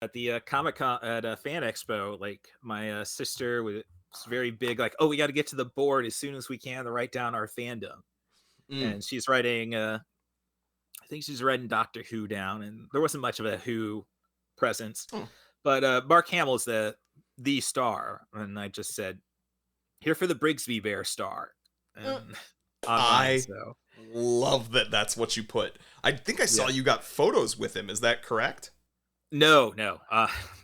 at the Comic Con at Fan Expo, like my sister was very big, like, oh, we got to get to the board as soon as we can to write down our fandom, Mm. and she's writing. I think she's writing Doctor Who down, and there wasn't much of a Who presence, Oh. but Mark Hamill's the star, and I just said, here for the Brigsby Bear star, and online. I So love that that's what you put. I think I saw yeah. you got photos with him. Is that correct? No, no,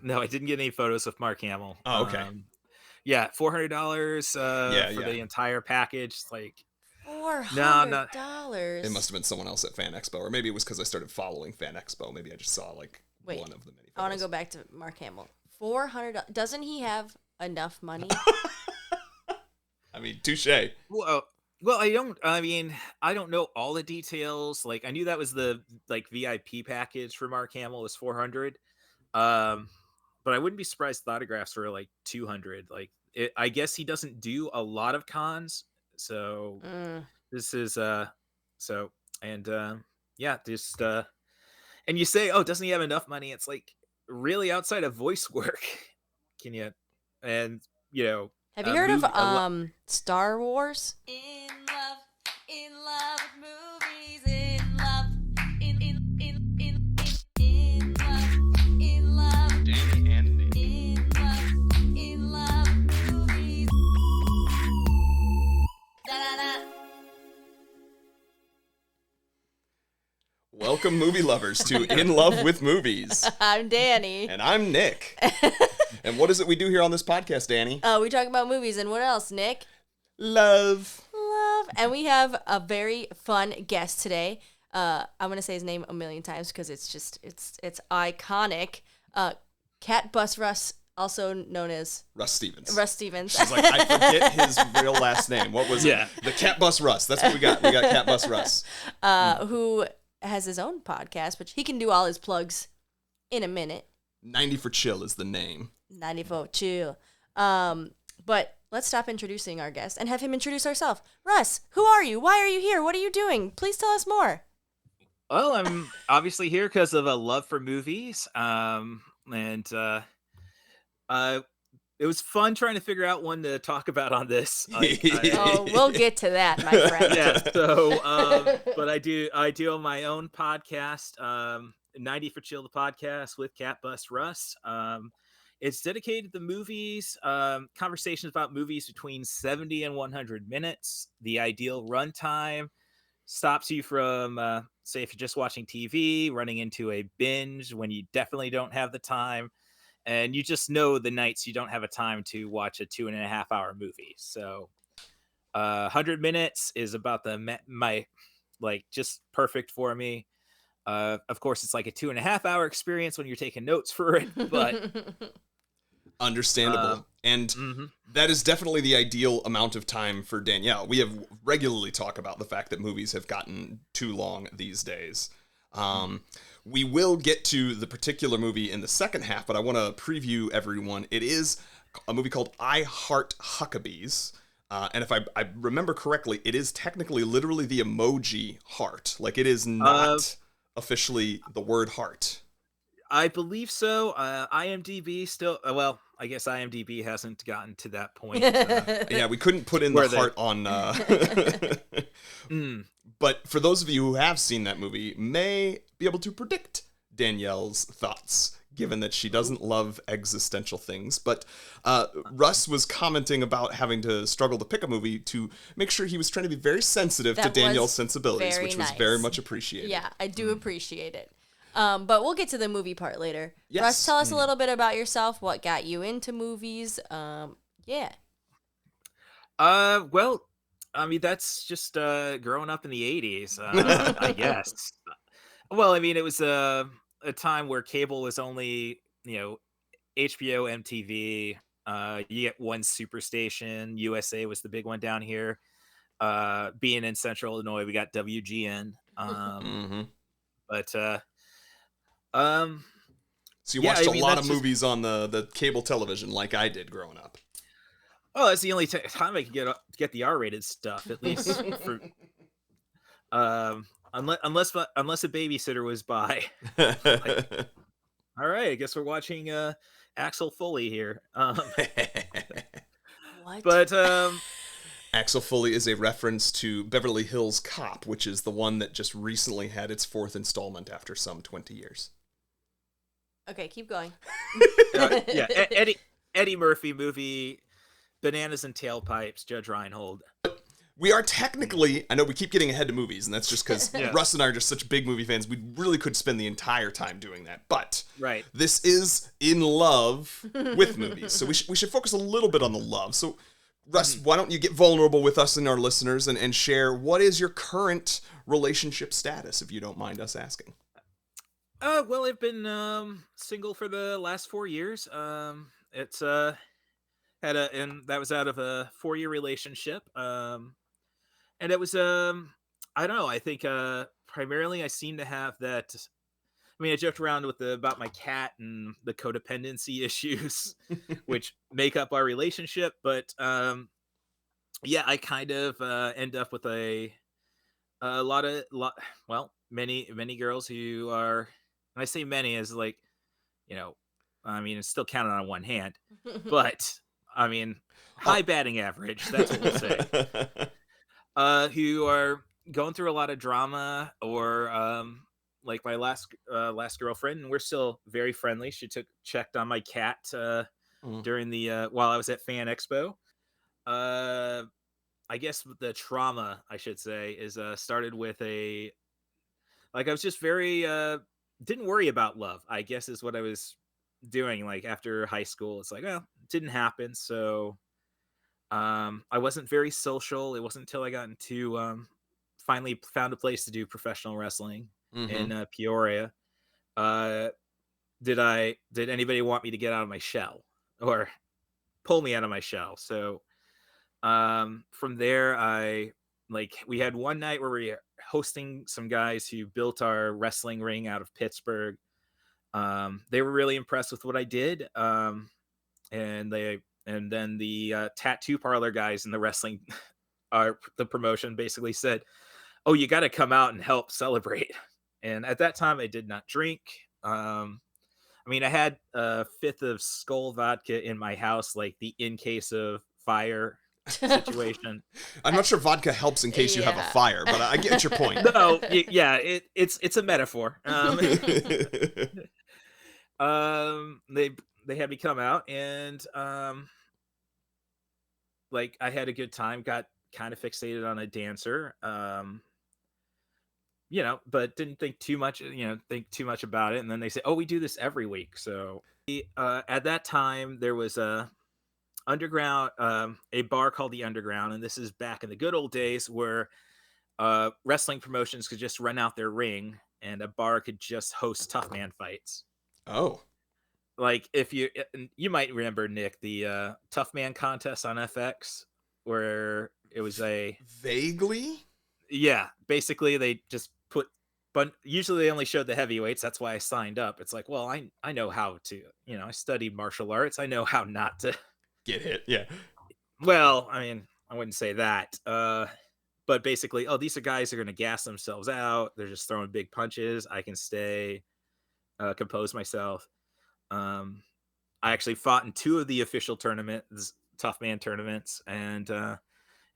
no, I didn't get any photos of Mark Hamill. Oh, okay. Yeah, $400 Yeah, for yeah. the entire package. Like, Four no, hundred no, dollars. It must have been someone else at Fan Expo, or maybe it was because I started following Fan Expo. Maybe I just saw like Wait, one of the many photos. I want to go back to Mark Hamill. $400. Doesn't he have enough money? I mean, touche. Well, I don't. I mean, I don't know all the details. Like, I knew that was the like VIP package for Mark Hamill was 400. Um, but I wouldn't be surprised if the autographs were like 200. Like, I guess he doesn't do a lot of cons, so this is so and yeah, just and you say, oh, doesn't he have enough money? It's like, really, outside of voice work, can you? And you know, Have a you heard movie, of Star Wars? In love with movies, in love, in love, Dani and Nic. in love with movies. Da-da-da. Welcome, movie lovers, to In Love with Movies. I'm Dani. And I'm Nick. And what is it we do here on this podcast, Dani? We talk about movies, and what else, Nick? Love. And we have a very fun guest today. I'm gonna say his name a million times because it's iconic. CatbusRuss, also known as Russ Stevens. Russ Stevens. She's like, I forget his real last name. What was Yeah. it? The CatbusRuss. That's what we got. We got CatbusRuss. Who has his own podcast, which he can do all his plugs in a minute. 90 for Chill is the name. 94 chill. But let's stop introducing our guest and have him introduce ourselves. Russ, who are you? Why are you here? What are you doing? Please tell us more. Well, I'm obviously here because of a love for movies. It was fun trying to figure out one to talk about on this. Oh, we'll get to that, my friend. Yeah. So, but I do on my own podcast, 90 for Chill, the podcast with CatbusRuss. It's dedicated to movies, conversations about movies between 70 and 100 minutes. The ideal runtime stops you from, say, if you're just watching TV, running into a binge when you definitely don't have the time. And you just know the nights you don't have a time to watch a 2.5 hour movie. So 100 minutes is about my like just perfect for me. Of course, it's like a 2.5 hour experience when you're taking notes for it, but Understandable. And that is definitely the ideal amount of time for Danielle. We have regularly talk about the fact that movies have gotten too long these days. We will get to the particular movie in the second half, but I want to preview everyone. It is a movie called I Heart Huckabees. And if I remember correctly, it is technically literally the emoji heart. Like, it is not officially the word heart. I believe so. IMDb still, well, I guess IMDb hasn't gotten to that point. Yeah, we couldn't put in Where the heart on... But for those of you who have seen that movie, may be able to predict Danielle's thoughts, given that she doesn't love existential things. But Russ was commenting about having to struggle to pick a movie to make sure he was trying to be very sensitive to That Danielle's was sensibilities, very which was nice. very much appreciated. Yeah, I do appreciate it. But we'll get to the movie part later. Yes. Russ, tell us a little bit about yourself. What got you into movies? Yeah. Well, I mean, that's just growing up in the 80s, I guess. Well, I mean, it was a time where cable was only, HBO, MTV. You get one superstation. USA was the big one down here. Being in Central Illinois, we got WGN. But So you watched a lot of movies on the cable television like I did growing up. Oh, that's the only time I can get the R-rated stuff, at least for unless a babysitter was by. All right, I guess we're watching Axel Foley here. What? But Axel Foley is a reference to Beverly Hills Cop, which is the one that just recently had its 4th installment after some 20 years. Okay, keep going. yeah, Eddie Murphy movie, Bananas and Tailpipes, Judge Reinhold. We are technically, I know we keep getting ahead to movies, and that's just because Yeah. Russ and I are just such big movie fans. We really could spend the entire time doing that. But Right. this is in love with movies. So we should focus a little bit on the love. So, Russ, why don't you get vulnerable with us and our listeners and share what is your current relationship status, if you don't mind us asking? Well, I've been single for the last 4 years. It's and that was out of a 4-year relationship. And it was I don't know, I think primarily I seem to have that. I mean, I joked around with about my cat and the codependency issues which make up our relationship, but yeah, I kind of end up with a many girls who are, and I say many as like, you know, I mean, it's still counted on one hand, but I mean, high batting average, that's what we'll say. Who are going through a lot of drama, or like my last girlfriend, and we're still very friendly. She checked on my cat during the while I was at Fan Expo. I guess the trauma, I should say, is started with I was just very didn't worry about love, I guess, is what I was doing. Like after high school, it's like, well, it didn't happen, so I wasn't very social. It wasn't until I got into finally found a place to do professional wrestling in Peoria. Uh, did anybody want me to get out of my shell or pull me out of my shell? So from there, we had one night where we were hosting some guys who built our wrestling ring out of Pittsburgh. They were really impressed with what I did. And then the tattoo parlor guys in the wrestling, the promotion basically said, "Oh, you got to come out and help celebrate." And at that time, I did not drink. I mean, I had a fifth of Skull vodka in my house, like the in case of fire situation. I'm not sure vodka helps in case you have a fire, but I get your point. No, yeah, it's a metaphor. They had me come out, and like I had a good time. Got kind of fixated on a dancer, but didn't think too much about it. And then they say, "Oh, we do this every week." So at that time, there was a bar called the Underground, and this is back in the good old days where wrestling promotions could just rent out their ring, and a bar could just host tough man fights. Oh. Like if you might remember, Nick, the Tough Man contest on FX, where it was Vaguely? Yeah, basically they just but usually they only showed the heavyweights. That's why I signed up. It's like, well, I know how to, I studied martial arts. I know how not to get hit. Yeah. Well, I mean, I wouldn't say that. But basically, these are guys who are going to gas themselves out. They're just throwing big punches. I can stay, compose myself. I actually fought in 2 of the official tournaments, tough man tournaments, and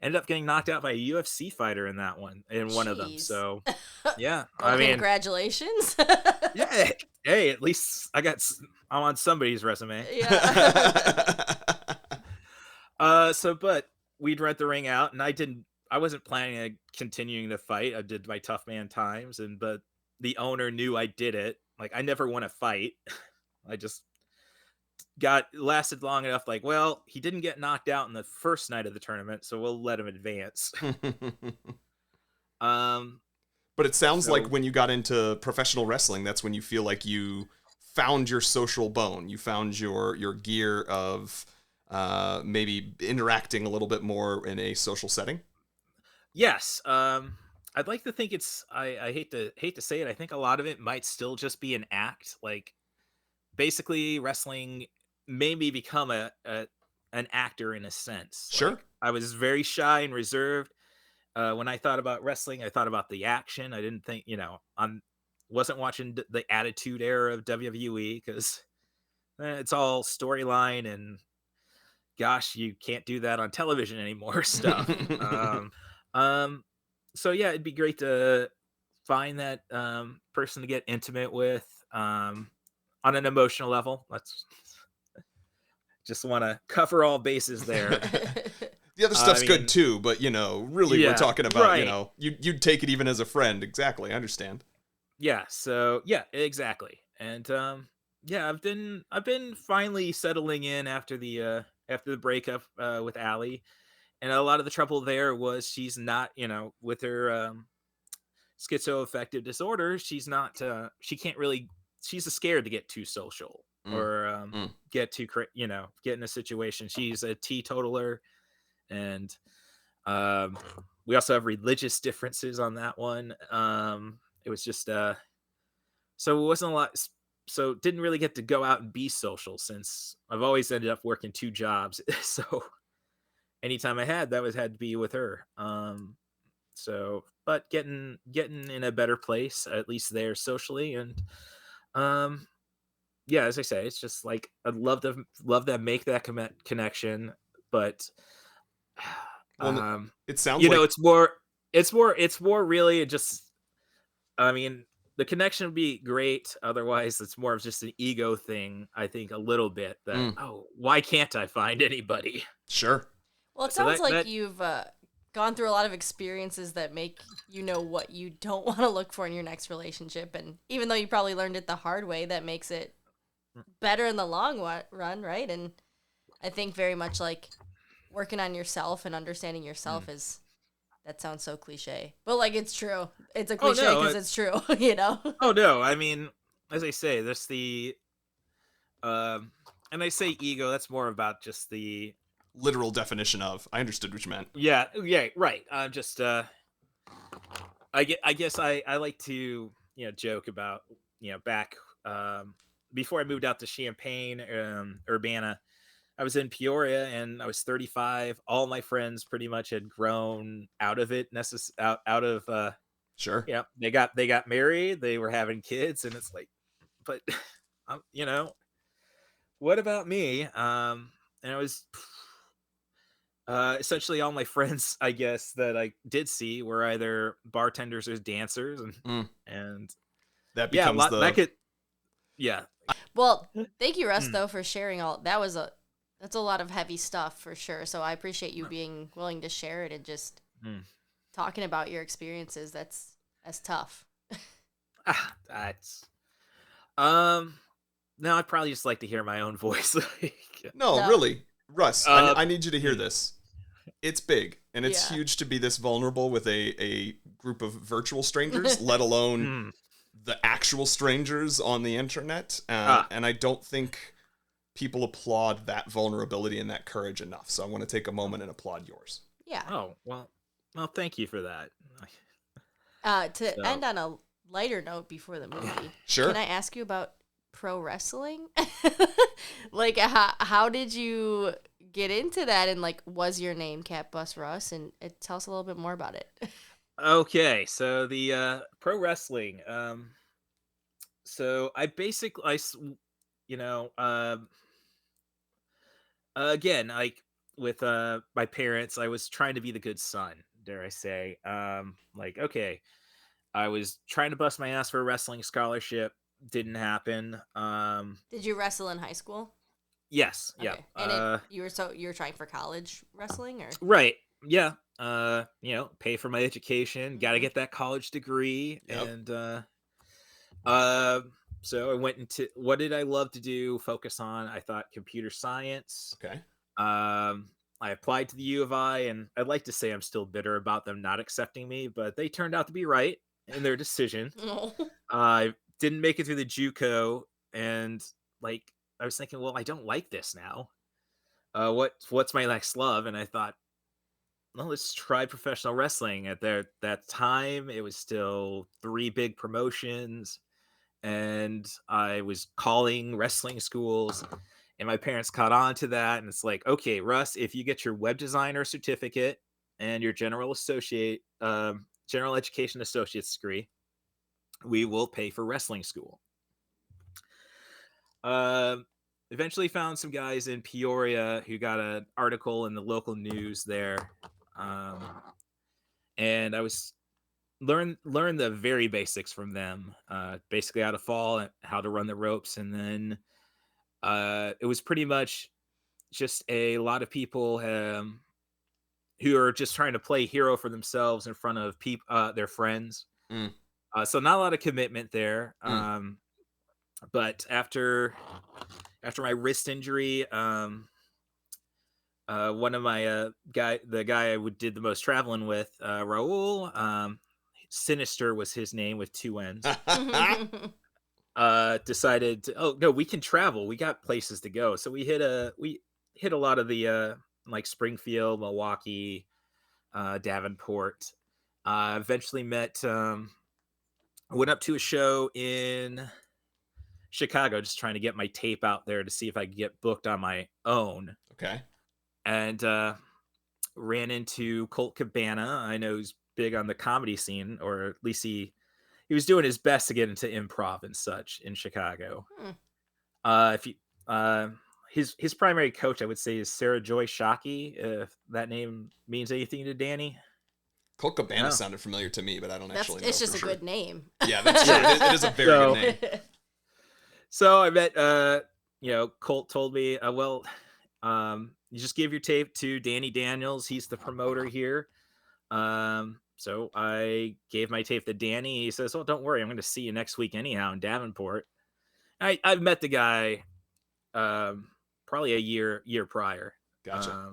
ended up getting knocked out by a UFC fighter in one of them. So, yeah, well, I mean, congratulations. Yeah, hey, at least I'm on somebody's resume. Yeah. But we'd rent the ring out, and I wasn't planning on continuing the fight. I did my tough man times, but the owner knew I did it. Like, I never won a fight. I just lasted long enough. Like, well, he didn't get knocked out in the first night of the tournament, so we'll let him advance. But it sounds like when you got into professional wrestling, that's when you feel like you found your social bone. You found your gear of maybe interacting a little bit more in a social setting. Yes. I'd like to think I hate to say it. I think a lot of it might still just be an act. Like, basically wrestling made me become an actor in a sense. Sure. Like, I was very shy and reserved. When I thought about wrestling, I thought about the action. I didn't think, wasn't watching the Attitude Era of WWE because it's all storyline and gosh, you can't do that on television anymore stuff. Um, so yeah, it'd be great to find that person to get intimate with on an emotional level. Let's just want to cover all bases there. The other stuff's I good mean, too, but really we're yeah, talking about, right. you'd take it even as a friend. Exactly. I understand. Yeah, so yeah, exactly. And yeah, I've been finally settling in after the breakup with Allie. And a lot of the trouble there was she's not, with her schizoaffective disorder, she's not she can't really, she's scared to get too social Mm, or mm. get too get in a situation. She's a teetotaler, and um we also have religious differences on that one. It was just so it wasn't a lot, so didn't really get to go out and be social since I've always ended up working two jobs. So anytime I had to be with her. So but getting in a better place, at least there socially. And um yeah, as I say, it's just like I'd love to make that connection, but Well, um it sounds like it's more really just, I mean, the connection would be great. Otherwise, it's more of just an ego thing. I think a little bit that, mm, oh, why can't I find anybody? sure. Well, it So sounds like that you've gone through a lot of experiences that make you know what you don't want to look for in your next relationship. And even though you probably learned it the hard way, that makes it better in the long run, right? And I think very much like working on yourself and understanding yourself is, that sounds so cliche, but like it's true. It's a oh cliche no, because it's true, you know? oh no. I mean, as I say, this the and I say ego. That's more about just the Literal definition of. I understood what you meant. yeah, right. I'm just I guess I like to joke about back before I moved out to Champaign, Urbana. I was in Peoria and I was 35. All my friends pretty much had grown out of it, out of Sure. they got married, they were having kids, and it's like, but what about me? And I was essentially all my friends, I guess, that I did see were either bartenders or dancers, and Mm. and That yeah, a becomes lot that the could yeah. Well, thank you, Russ, Mm, though, for sharing all. That's a lot of heavy stuff for sure. So I appreciate you being willing to share it and just mm. talking about your experiences. That's tough. That's um. Now I'd probably just like to hear my own voice. Like, No, No, really. Russ, uh, I need you to hear mm, this. It's big and it's yeah. huge to be this vulnerable with a group of virtual strangers, let alone mm, the actual strangers on the internet. ah, And I don't think people applaud that vulnerability and that courage enough. So I want to take a moment and applaud yours. Yeah. oh well, thank you for that. To So end on a lighter note before the movie, Sure. can I ask you about pro wrestling? Like, how did you get into that? And like, was your name CatbusRuss? And tell us a little bit more about it. okay, so the pro wrestling. So I basically you know again, like with my parents, I was trying to be the good son, dare I say. Like, okay, I was trying to bust my ass for a wrestling scholarship, didn't happen. Did you wrestle in high school? Yes, yeah. Okay. And you were trying for college wrestling, or? Right. Yeah. Pay for my education, got to Hmm. get that college degree. Yep. And uh so I went into, what did I love to do, focus on? I thought computer science. Okay. I applied to the U of I, and I'd like to say I'm still bitter about them not accepting me, but they turned out to be right in their decision. No. I didn't make it through the JUCO, and like I was thinking, well, I don't like this now. What's my next love? And I thought, well, let's try professional wrestling. At that time, it was still three big promotions, and I was calling wrestling schools, and my parents caught on to that. And it's like, okay, Russ, if you get your web designer certificate and your general education associate's degree, we will pay for wrestling school. Uh, Eventually found some guys in Peoria who got an article in the local news there, um, and I was learn the very basics from them. Basically, how to fall, how to run the ropes, and then it was pretty much just a lot of people who are just trying to play hero for themselves in front of their friends. Mm. So not a lot of commitment there. Mm. But after my wrist injury, one of my the guy I did the most traveling with, Raul, Sinister was his name with 2 N's. Decided to, oh no, we can travel. We got places to go. So we hit a lot of the like Springfield, Milwaukee, Davenport. Eventually met. I went up to a show in Chicago, just trying to get my tape out there to see if I could get booked on my own. Okay. And ran into Colt Cabana. I know he's big on the comedy scene, or at least he was doing his best to get into improv and such in Chicago. If you his primary coach, I would say, is Sarah Joy Shockey, if that name means anything to Danny. Colt Cabana sounded familiar to me, but I don't actually know. It's just for a sure. good name. Yeah, that's true. It is a very good name. So I met, Colt told me, you just give your tape to Danny Daniels. He's the promoter here. So I gave my tape to Danny. He says, "Oh, don't worry, I'm going to see you next week anyhow in Davenport." I've met the guy probably a year prior. Gotcha.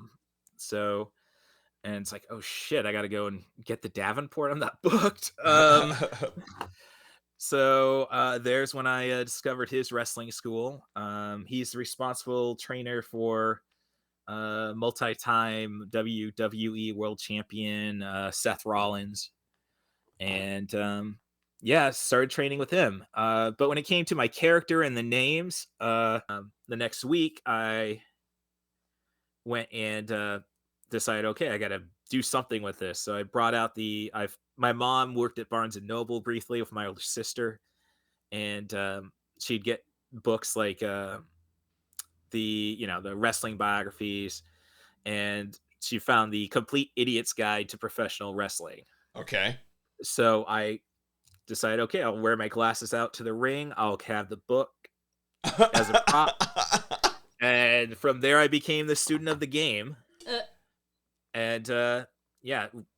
And it's like, oh shit, I got to go and get the Davenport. I'm not booked. So there's when I discovered his wrestling school. He's the responsible trainer for multi-time WWE World Champion Seth Rollins, and started training with him. But when it came to my character and the names, the next week I went and decided, okay, I got to do something with this. So I brought out my mom worked at Barnes and Noble briefly with my older sister, and she'd get books like the wrestling biographies, and she found the Complete Idiot's Guide to Professional Wrestling. Okay. So I decided, okay, I'll wear my glasses out to the ring. I'll have the book as a prop. And from there, I became the student of the game. And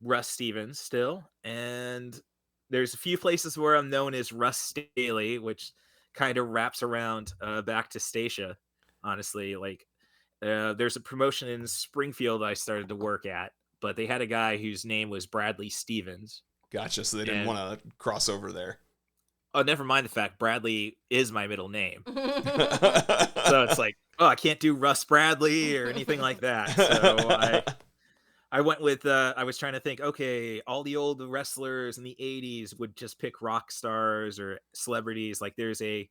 Russ Stevens still. And there's a few places where I'm known as Russ Staley, which kind of wraps around back to Stacia. Honestly, like there's a promotion in Springfield I started to work at, but they had a guy whose name was Bradley Stevens. Gotcha. So they didn't want to cross over there. Oh, never mind the fact Bradley is my middle name. So it's like, oh, I can't do Russ Bradley or anything like that. So I went with, I was trying to think, okay, all the old wrestlers in the 80s would just pick rock stars or celebrities. Like there's a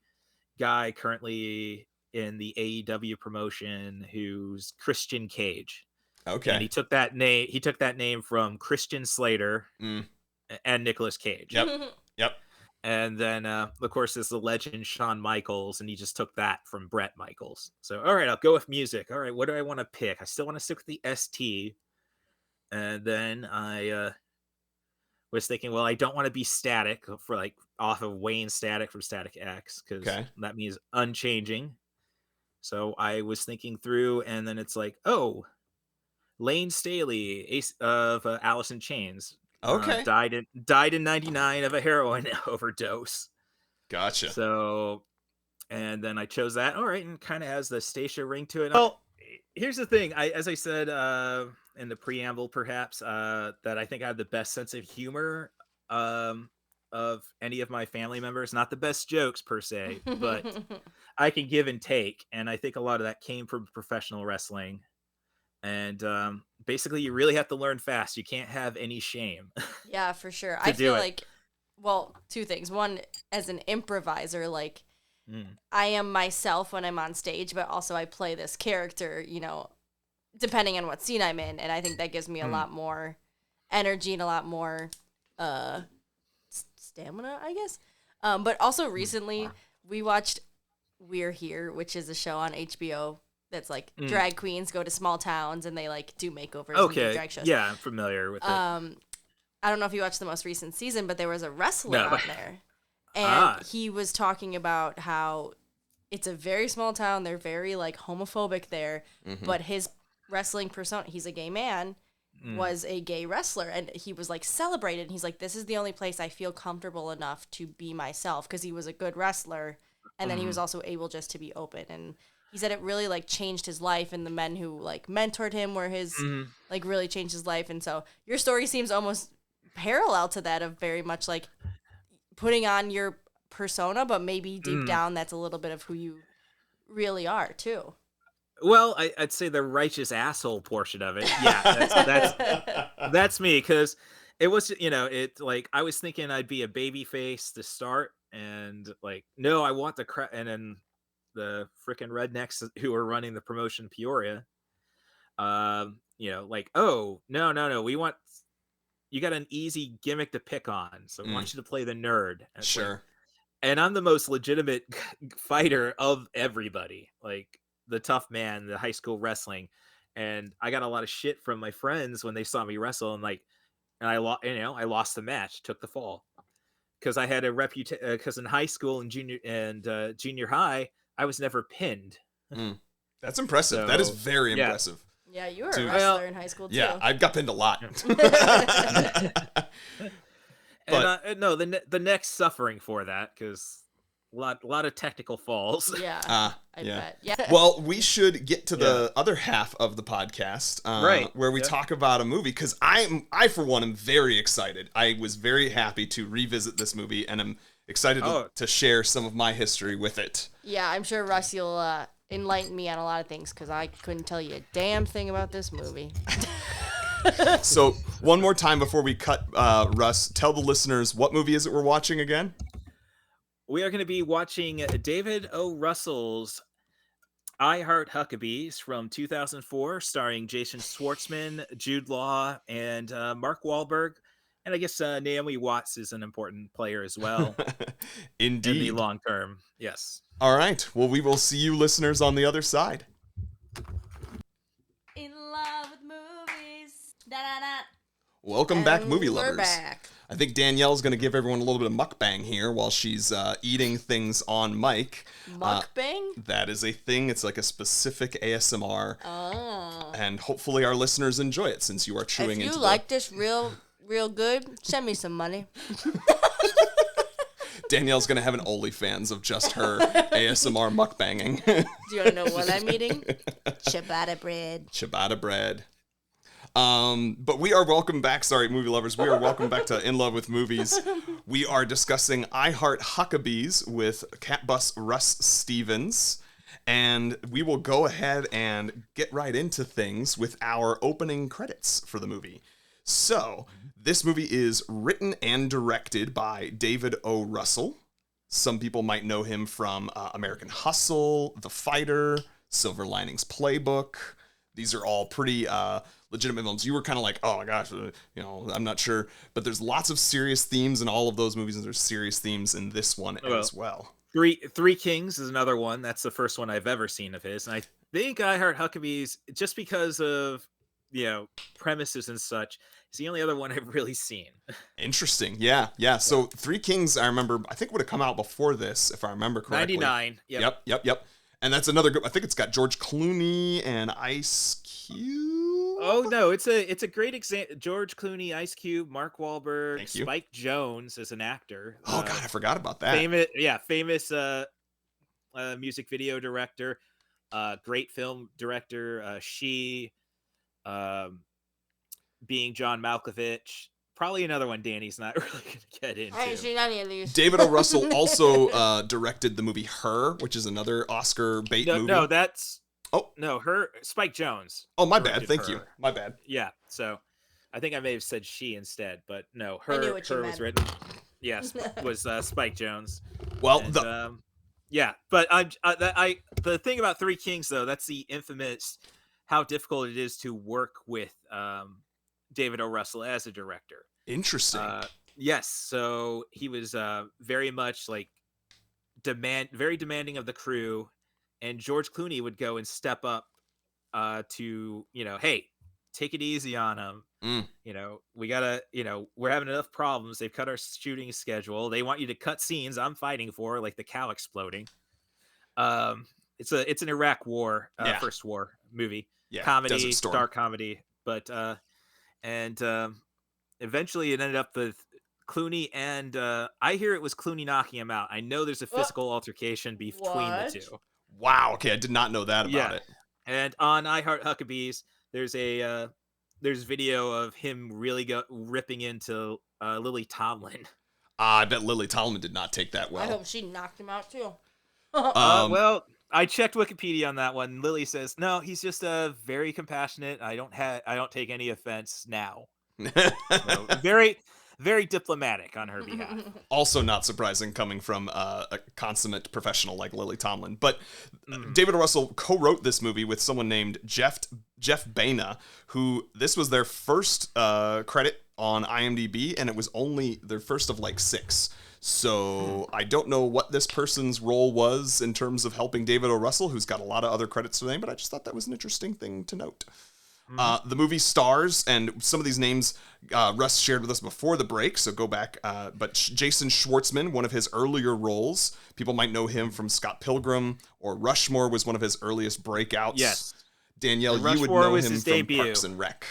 guy currently in the AEW promotion who's Christian Cage. Okay. And he took that name from Christian Slater and Nicolas Cage. Yep. And then, of course, there's the legend Shawn Michaels, and he just took that from Bret Michaels. So, all right, I'll go with music. All right, what do I want to pick? I still want to stick with the ST. And then I was thinking, well, I don't want to be Static for like off of Wayne Static from Static X, because that means unchanging. So I was thinking through, and then it's like, oh, Lane Staley, ace of Alice in Chains. Okay. Died in 99 of a heroin overdose. Gotcha. So, and then I chose that. All right, and kind of has the Stacia ring to it. Well, here's the thing. As I said in the preamble, perhaps, that I think I have the best sense of humor of any of my family members. Not the best jokes per se, but I can give and take. And I think a lot of that came from professional wrestling. And basically, you really have to learn fast. You can't have any shame. Yeah, for sure. I feel like, well, two things. One, as an improviser, like, I am myself when I'm on stage, but also I play this character, depending on what scene I'm in. And I think that gives me a lot more energy and a lot more stamina, I guess. But also recently we watched We're Here, which is a show on HBO that's like drag queens go to small towns and they like do makeovers and do drag shows. Yeah, I'm familiar with it. I don't know if you watched the most recent season, but there was a wrestler on there. And he was talking about how it's a very small town. They're very like homophobic there, but his wrestling persona, he's a gay man, was a gay wrestler, and he was like celebrated. And he's like, this is the only place I feel comfortable enough to be myself, because he was a good wrestler, and then he was also able just to be open. And he said it really like changed his life, and the men who like mentored him were his like really changed his life. And so your story seems almost parallel to that, of very much like putting on your persona, but maybe deep down that's a little bit of who you really are too. Well, I'd say the righteous asshole portion of it. Yeah, that's me, because it was, it like I was thinking I'd be a baby face to start, and like, no, I want the and then the freaking rednecks who are running the promotion Peoria, like, oh, no, we want, you got an easy gimmick to pick on, so I want you to play the nerd. And Sure. And I'm the most legitimate fighter of everybody, like the tough man, the high school wrestling. And I got a lot of shit from my friends when they saw me wrestle, and I lost the match, took the fall, because I had a reputation. Because in high school and junior high, I was never pinned. That's impressive. So, that is very impressive. Yeah, you were a wrestler in high school too. Yeah, I got pinned a lot. But no, the neck's suffering for that, because a lot of technical falls. Yeah, I bet. Yeah. Well, we should get to the other half of the podcast, right, where we talk about a movie, because I for one am very excited. I was very happy to revisit this movie, and I'm excited to share some of my history with it. Yeah, I'm sure Russ, you'll enlighten me on a lot of things, because I couldn't tell you a damn thing about this movie. So one more time before we cut, Russ, tell the listeners, what movie is it we're watching again? We are going to be watching David O. Russell's I Heart Huckabees from 2004, starring Jason Schwartzman, Jude Law, and Mark Wahlberg. And I guess Naomi Watts is an important player as well. Indeed. In the long term, yes. All right. Well, we will see you listeners on the other side. In love with movies. Da-da-da. Welcome back, movie lovers. We're back. I think Danielle's going to give everyone a little bit of mukbang here while she's eating things on mic. Mukbang? That is a thing. It's like a specific ASMR. Oh. And hopefully our listeners enjoy it, since you are chewing into If you like this real good, send me some money. Danielle's going to have an OnlyFans of just her ASMR mukbanging. Do you want to know what I'm eating? Ciabatta bread. Ciabatta bread. But we are welcome back. Sorry, movie lovers. We are welcome back to In Love with Movies. We are discussing I Heart Huckabees with CatbusRuss Stevens. And we will go ahead and get right into things with our opening credits for the movie. So, this movie is written and directed by David O. Russell. Some people might know him from American Hustle, The Fighter, Silver Linings Playbook. These are all pretty legitimate films. You were kind of like, oh my gosh, I'm not sure. But there's lots of serious themes in all of those movies, and there's serious themes in this one as well. Three Kings is another one. That's the first one I've ever seen of his. And I think I Heart Huckabees, just because of, premises and such, is the only other one I've really seen. Interesting. Yeah. So Three Kings, I remember, I think would have come out before this, if I remember correctly. 99. Yep. And that's another good, I think it's got George Clooney and Ice Cube. Oh no, it's a great example. George Clooney, Ice Cube, Mark Wahlberg, Spike Jonze as an actor. Oh god, I forgot about that. Famous music video director, great film director. Being John Malkovich. Probably another one Danny's not really going to get into. I haven't seen any of these. David O. Russell also directed the movie Her, which is another Oscar bait movie. No, that's... Oh. No, Spike Jonze. Oh, my bad. Thank you. My bad. Yeah, so I think I may have said she instead, but no, Her was written. Yes, was Spike Jonze. Well, but the thing about Three Kings, though, that's the infamous how difficult it is to work with David O. Russell as a director. Interesting. Yes, so he was very much like very demanding of the crew, and George Clooney would go and step up to, hey, take it easy on him. Mm. We gotta, we're having enough problems. They've cut our shooting schedule. They want you to cut scenes I'm fighting for, like the cow exploding. It's an Iraq war, first war movie, comedy, dark comedy, but and eventually it ended up with Clooney and I hear it was Clooney knocking him out. I know there's a physical altercation between the two. Wow. Okay, I did not know that about it. And on I Heart Huckabees, there's video of him really ripping into Lily Tomlin. I bet Lily Tomlin did not take that well. I hope she knocked him out too. Well, I checked Wikipedia on that one. Lily says, no, he's just very compassionate. I don't take any offense now. So, very, very diplomatic on her behalf. Also not surprising coming from a consummate professional like Lily Tomlin. But David O. Russell co-wrote this movie with someone named Jeff Baena, who this was their first credit on IMDb, and it was only their first of like 6. So I don't know what this person's role was in terms of helping David O. Russell, who's got a lot of other credits to name, but I just thought that was an interesting thing to note. The movie stars, and some of these names Russ shared with us before the break, so go back. But Jason Schwartzman, one of his earlier roles, people might know him from Scott Pilgrim, or Rushmore was one of his earliest breakouts. Yes. Danielle, you would know him from Parks and Rec.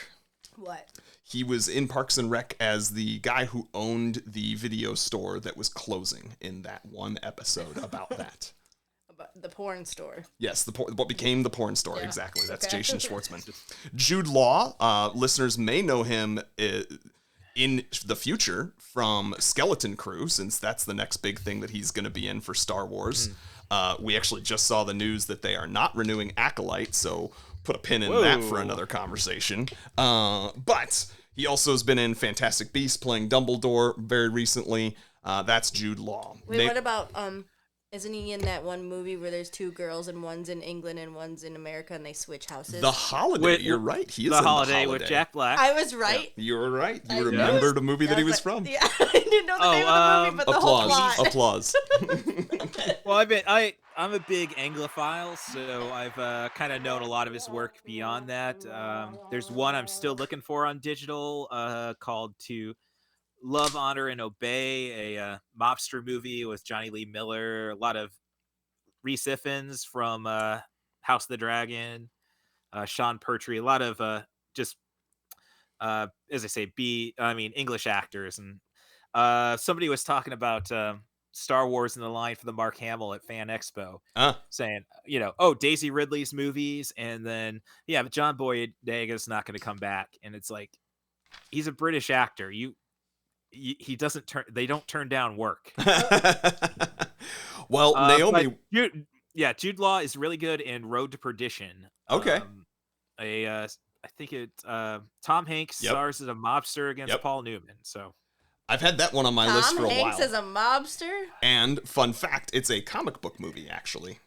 What? He was in Parks and Rec as the guy who owned the video store that was closing in that one episode about that. About the porn store. Yes, what became the porn store, exactly. That's okay. Jason Schwartzman. Jude Law, listeners may know him in the future from Skeleton Crew, since that's the next big thing that he's going to be in for Star Wars. We actually just saw the news that they are not renewing Acolyte, so put a pin in that for another conversation. But he also has been in Fantastic Beasts playing Dumbledore very recently. That's Jude Law. Wait, what about isn't he in that one movie where there's 2 girls and one's in England and one's in America and they switch houses? The Holiday. You're right. He is the in Holiday The Holiday with Jack Black. I was right. Yeah. You were right. You remembered a movie that he was from. Yeah, I didn't know the name of the movie, but the whole plot. Applause. Well, I'm a big Anglophile, so I've kind of known a lot of his work beyond that. There's one I'm still looking for on digital called To Love, Honor, and Obey, a mobster movie with Johnny Lee Miller, a lot of Rhys Ifans from House of the Dragon, Sean Pertwee, a lot of just, as I say, English actors. And somebody was talking about Star Wars in the line for the Mark Hamill at Fan Expo, saying, Daisy Ridley's movies, and then, but John Boyega's not going to come back. And it's like, he's a British actor. They don't turn down work. Well, Naomi. Jude Law is really good in Road to Perdition. Okay. I think Tom Hanks stars as a mobster against Paul Newman. So I've had that one on my list for a while. Tom Hanks as a mobster? And fun fact, it's a comic book movie, actually.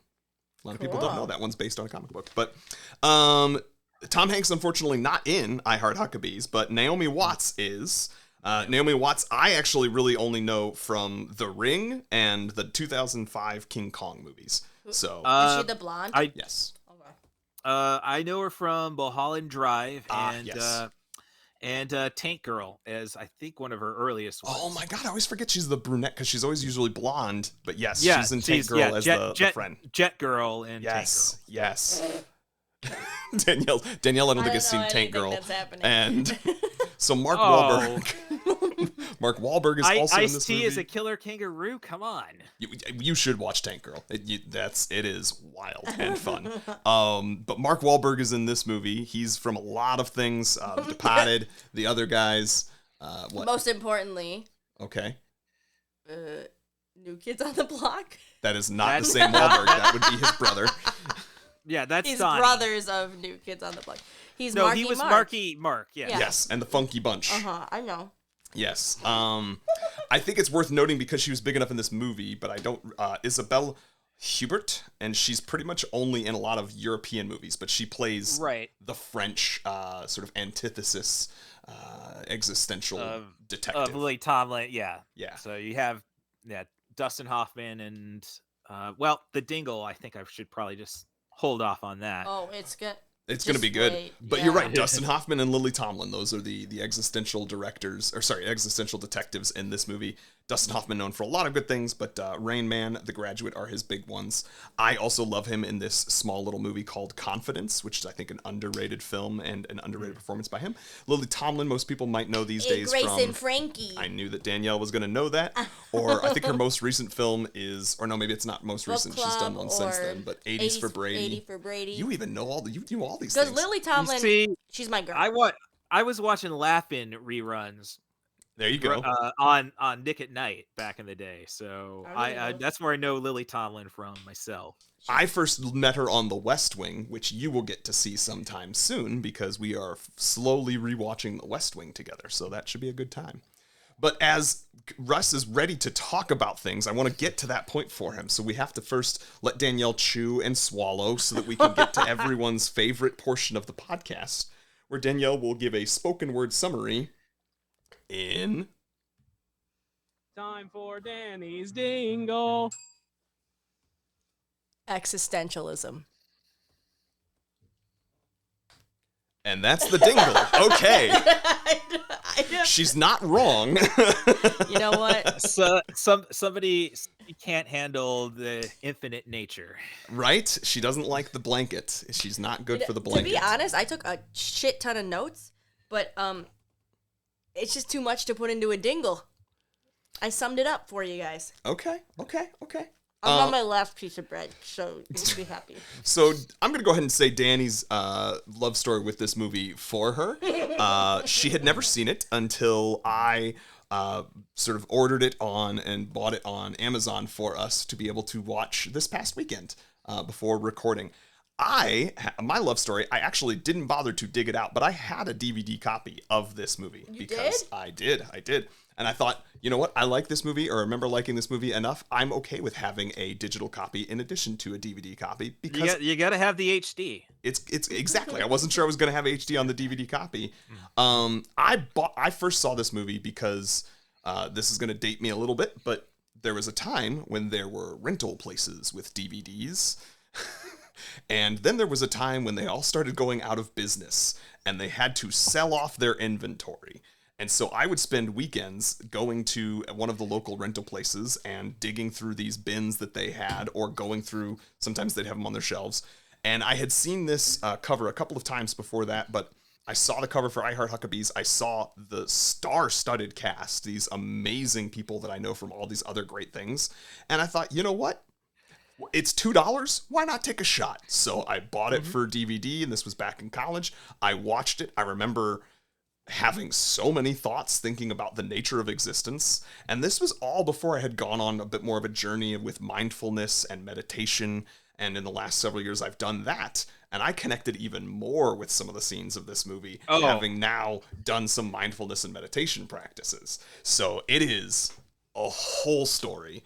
A lot of people don't know that one's based on a comic book. But Tom Hanks, unfortunately, not in I Heart Huckabees, but Naomi Watts is. Naomi Watts, I actually really only know from The Ring and the 2005 King Kong movies. So, is she the blonde? Yes. Okay. I know her from Mulholland Drive and Tank Girl as I think one of her earliest ones. Oh my god, I always forget she's the brunette because she's always usually blonde. But yes, she's in Tank Girl as the friend. Jet Girl and Tank Girl. Yes. Danielle, I don't think has seen Tank Girl. That's happening. And so Mark Wahlberg. Mark Wahlberg is also in this Ice-T movie. is a killer kangaroo. Come on. You should watch Tank Girl. It is wild and fun. But Mark Wahlberg is in this movie. He's from a lot of things. The Departed, the other guys. What? Most importantly. Okay. New Kids on the Block. That is not the same Wahlberg. That would be his brother. Yeah, that's He's Donnie. brothers of New Kids on the Block. He was Marky Mark. Yeah. Yes, and the Funky Bunch. I know. Yes. I think it's worth noting because she was big enough in this movie, but I don't. Isabelle Hubert, and she's pretty much only in a lot of European movies, but she plays the French sort of antithesis existential detective. Lily Tomlin, yeah. Yeah. So you have Dustin Hoffman and the Dingle. I think I should probably just hold off on that. Oh, it's good. It's going to be good. Wait, But you're right. Dustin Hoffman and Lily Tomlin, those are the existential existential detectives in this movie. Dustin Hoffman known for a lot of good things, but Rain Man, The Graduate are his big ones. I also love him in this small little movie called Confidence, which is, I think, an underrated film and an underrated performance by him. Lily Tomlin, most people might know these days Grace from... and Frankie. I knew that Danielle was going to know that. Or I think her most recent film is... Or no, maybe it's not most recent. She's done one since then. But 80s for Brady. 80 for Brady. You even know all these things. Because Lily Tomlin, she's my girl. I was watching Laugh-In reruns. There you go. On Nick at Night back in the day. So I that's where I know Lily Tomlin from myself. I first met her on The West Wing, which you will get to see sometime soon because we are slowly rewatching The West Wing together. So that should be a good time. But as Russ is ready to talk about things, I want to get to that point for him. So we have to first let Danielle chew and swallow so that we can get to everyone's favorite portion of the podcast, where Danielle will give a spoken word summary in... Time for Danny's Dingle. Existentialism. And that's the dingle. Okay. She's not wrong. You know what? So somebody can't handle the infinite nature. Right? She doesn't like the blanket. She's not good for the blanket. To be honest, I took a shit ton of notes, but it's just too much to put into a dingle. I summed it up for you guys. Okay. I'm on my last piece of bread, so you'll be happy. So I'm going to go ahead and say Danny's love story with this movie for her. She had never seen it until I sort of ordered it on and bought it on Amazon for us to be able to watch this past weekend before recording. My love story, I actually didn't bother to dig it out, but I had a DVD copy of this movie. You did? I did. And I thought, you know what? I like this movie, or remember liking this movie enough. I'm okay with having a digital copy in addition to a DVD copy because you got to have the HD. It's exactly. I wasn't sure I was going to have HD on the DVD copy. I first saw this movie because this is going to date me a little bit, but there was a time when there were rental places with DVDs. And then there was a time when they all started going out of business and they had to sell off their inventory. And so I would spend weekends going to one of the local rental places and digging through these bins that they had, or going through, sometimes they'd have them on their shelves. And I had seen this cover a couple of times before that, but I saw the cover for I Heart Huckabees. I saw the star-studded cast, these amazing people that I know from all these other great things. And I thought, you know what? It's $2. Why not take a shot? So I bought it for DVD, and this was back in college. I watched it. I remember having so many thoughts, thinking about the nature of existence. And this was all before I had gone on a bit more of a journey with mindfulness and meditation. And in the last several years, I've done that. And I connected even more with some of the scenes of this movie, having now done some mindfulness and meditation practices. So it is a whole story.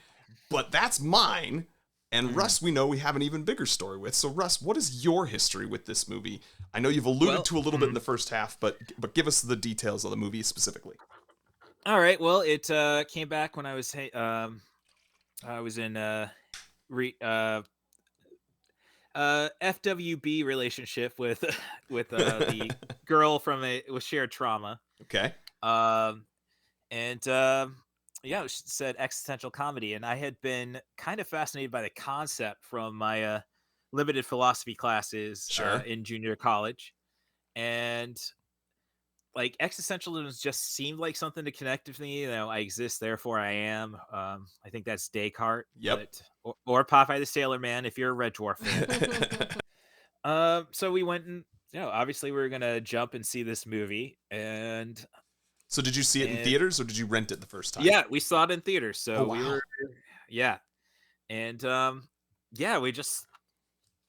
But that's mine. And Russ, we know we have an even bigger story with. So Russ, what is your history with this movie? I know you've alluded to a little bit in the first half, but give us the details of the movie specifically. All right. Well, it came back when I was in FWB relationship with the girl with shared trauma. Okay. Yeah, it said existential comedy, and I had been kind of fascinated by the concept from my limited philosophy classes in junior college, and like existentialism just seemed like something to connect with me. You know, I exist, therefore I am. I think that's Descartes. Yep. Or Popeye the Sailor Man if you're a Red Dwarf fan. So we went and obviously we were gonna jump and see this movie, and. So did you see it in theaters or did you rent it the first time? Yeah, we saw it in theaters. So we were, and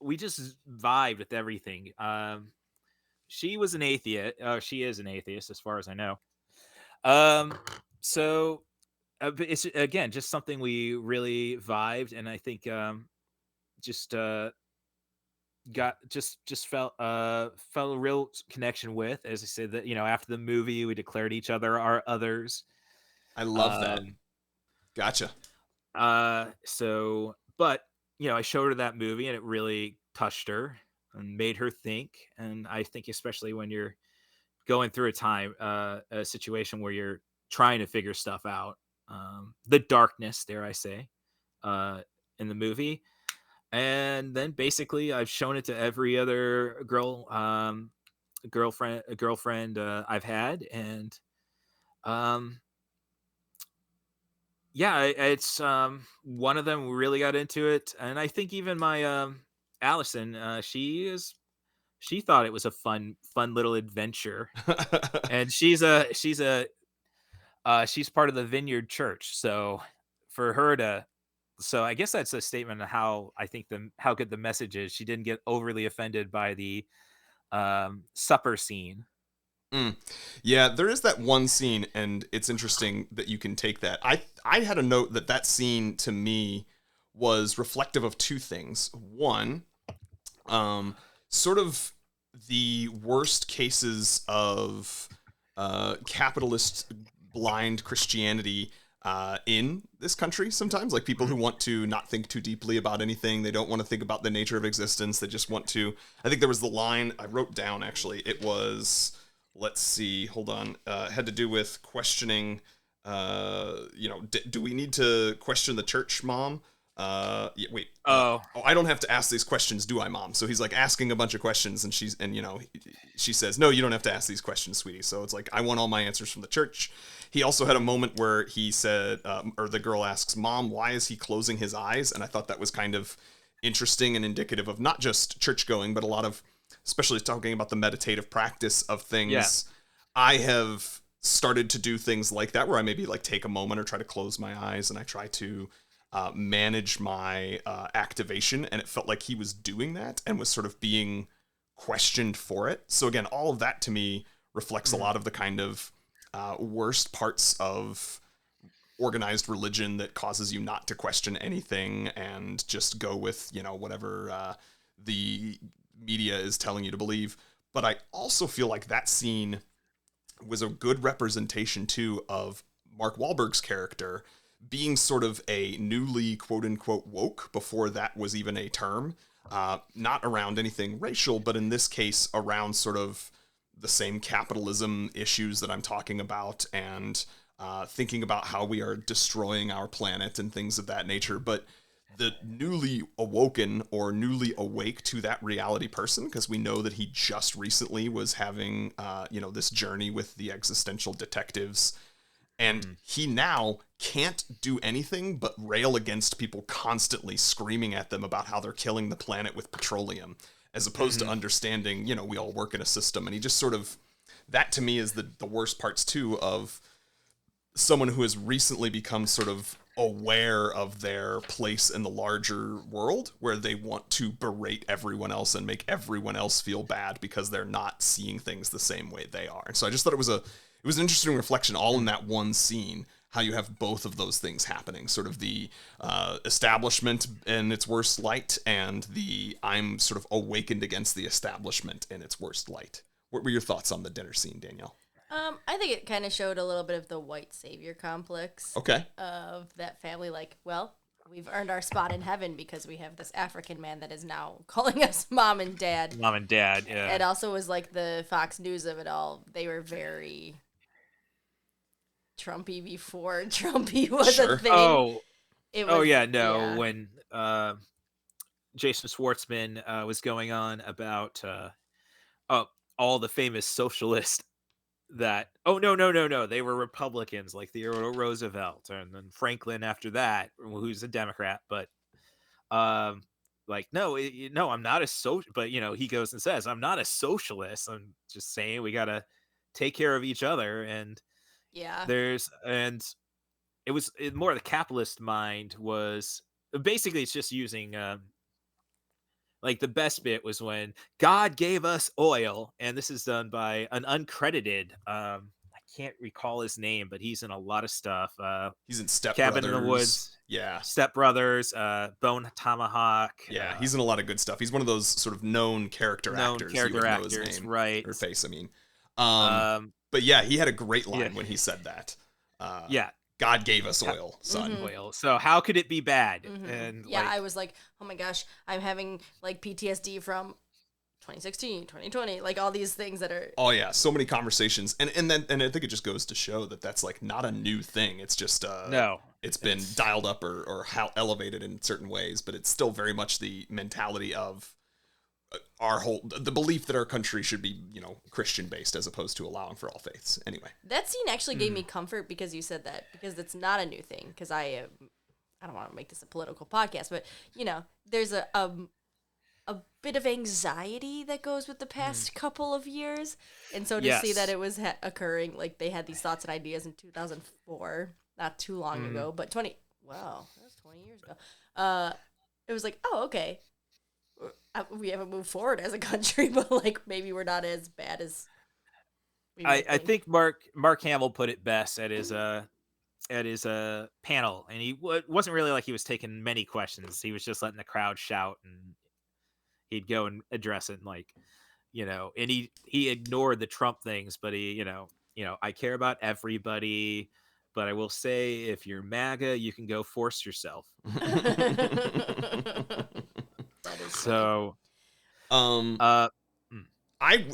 we just vibed with everything. She was an atheist. She is an atheist, as far as I know. So it's again just something we really vibed, and I think got just felt felt a real connection with. As I said, that after the movie we declared each other our others. I love that. um Gotcha. so but I showed her that movie and it really touched her and made her think. And I think especially when you're going through a situation where you're trying to figure stuff out, the darkness, dare I say, uh in the movie. And then basically I've shown it to every other girlfriend I've had. And um yeah, it's one of them really got into it. And I think even my Allison, she thought it was a fun little adventure. And she's part of the Vineyard Church. So for her to so I guess that's a statement of how I think how good the message is. She didn't get overly offended by the supper scene. Yeah, there is that one scene, and it's interesting that you can take that. I had a note that scene to me was reflective of two things. One, sort of the worst cases of capitalist blind Christianity in this country sometimes, like people who want to not think too deeply about anything. They don't want to think about the nature of existence. They just want to. I think there was the line I wrote down, actually. It was, let's see, hold on. Had to do with questioning, do we need to question the church, Mom? Yeah, wait. I don't have to ask these questions, do I, Mom? So he's like asking a bunch of questions, and she says, no, you don't have to ask these questions, sweetie. So it's like, I want all my answers from the church. He also had a moment where he said, or the girl asks, Mom, why is he closing his eyes? And I thought that was kind of interesting and indicative of not just church going, but a lot of, especially talking about the meditative practice of things. Yeah. I have started to do things like that, where I maybe like take a moment or try to close my eyes, and I try to manage my activation. And it felt like he was doing that and was sort of being questioned for it. So again, all of that to me reflects a lot of the kind of worst parts of organized religion that causes you not to question anything and just go with, whatever the media is telling you to believe. But I also feel like that scene was a good representation too of Mark Wahlberg's character being sort of a newly quote unquote woke before that was even a term, not around anything racial, but in this case around sort of the same capitalism issues that I'm talking about, and thinking about how we are destroying our planet and things of that nature. But the newly awoken or newly awake to that reality person, because we know that he just recently was having, this journey with the existential detectives. And he now can't do anything but rail against people constantly, screaming at them about how they're killing the planet with petroleum, as opposed to understanding, we all work in a system. And he just sort of, that to me is the worst parts too of someone who has recently become sort of aware of their place in the larger world, where they want to berate everyone else and make everyone else feel bad because they're not seeing things the same way they are. And so I just thought it was an interesting reflection all in that one scene, how you have both of those things happening, sort of the establishment in its worst light, and the I'm sort of awakened against the establishment in its worst light. What were your thoughts on the dinner scene, Danielle? I think it kind of showed a little bit of the white savior complex of that family. Like, well, we've earned our spot in heaven because we have this African man that is now calling us mom and dad. Mom and dad, yeah. It also was like the Fox News of it all. They were very Trumpy before Trumpy was a thing. When Jason Schwartzman was going on about all the famous socialists that no, they were Republicans, like Theodore Roosevelt, and then Franklin after that, who's a Democrat. But no, I'm not a social, but he goes and says, I'm not a socialist, I'm just saying we gotta take care of each other. And it was more the capitalist mind was basically, it's just using like the best bit was when God gave us oil, and this is done by an uncredited I can't recall his name, but he's in a lot of stuff. He's in Step Cabin Brothers. in the Woods. Yeah. Step Brothers, Bone Tomahawk. Yeah, he's in a lot of good stuff. He's one of those sort of known character actors. You would know his name, right? Or face, I mean. But yeah, he had a great line when he said that. Yeah. God gave us oil, son. Oil. So how could it be bad? And yeah, I was like, oh my gosh, I'm having like PTSD from 2016, 2020, like all these things that are. Oh yeah, so many conversations, and I think it just goes to show that that's like not a new thing. It's just no, it's been dialed up or how elevated in certain ways, but it's still very much the mentality of the belief that our country should be, Christian based as opposed to allowing for all faiths. Anyway, that scene actually gave me comfort because you said that, because it's not a new thing. Because I don't want to make this a political podcast, but there's a bit of anxiety that goes with the past couple of years, and so to see that it was occurring, like they had these thoughts and ideas in 2004, not too long ago, but that was 20 years ago. It was like, oh, okay. We haven't moved forward as a country, but like maybe we're not as bad as I think Mark Hamill put it best at his panel, and he wasn't really like he was taking many questions. He was just letting the crowd shout, and he'd go and address it, and and he ignored the Trump things, but he I care about everybody, but I will say, if you're MAGA, you can go force yourself. So, I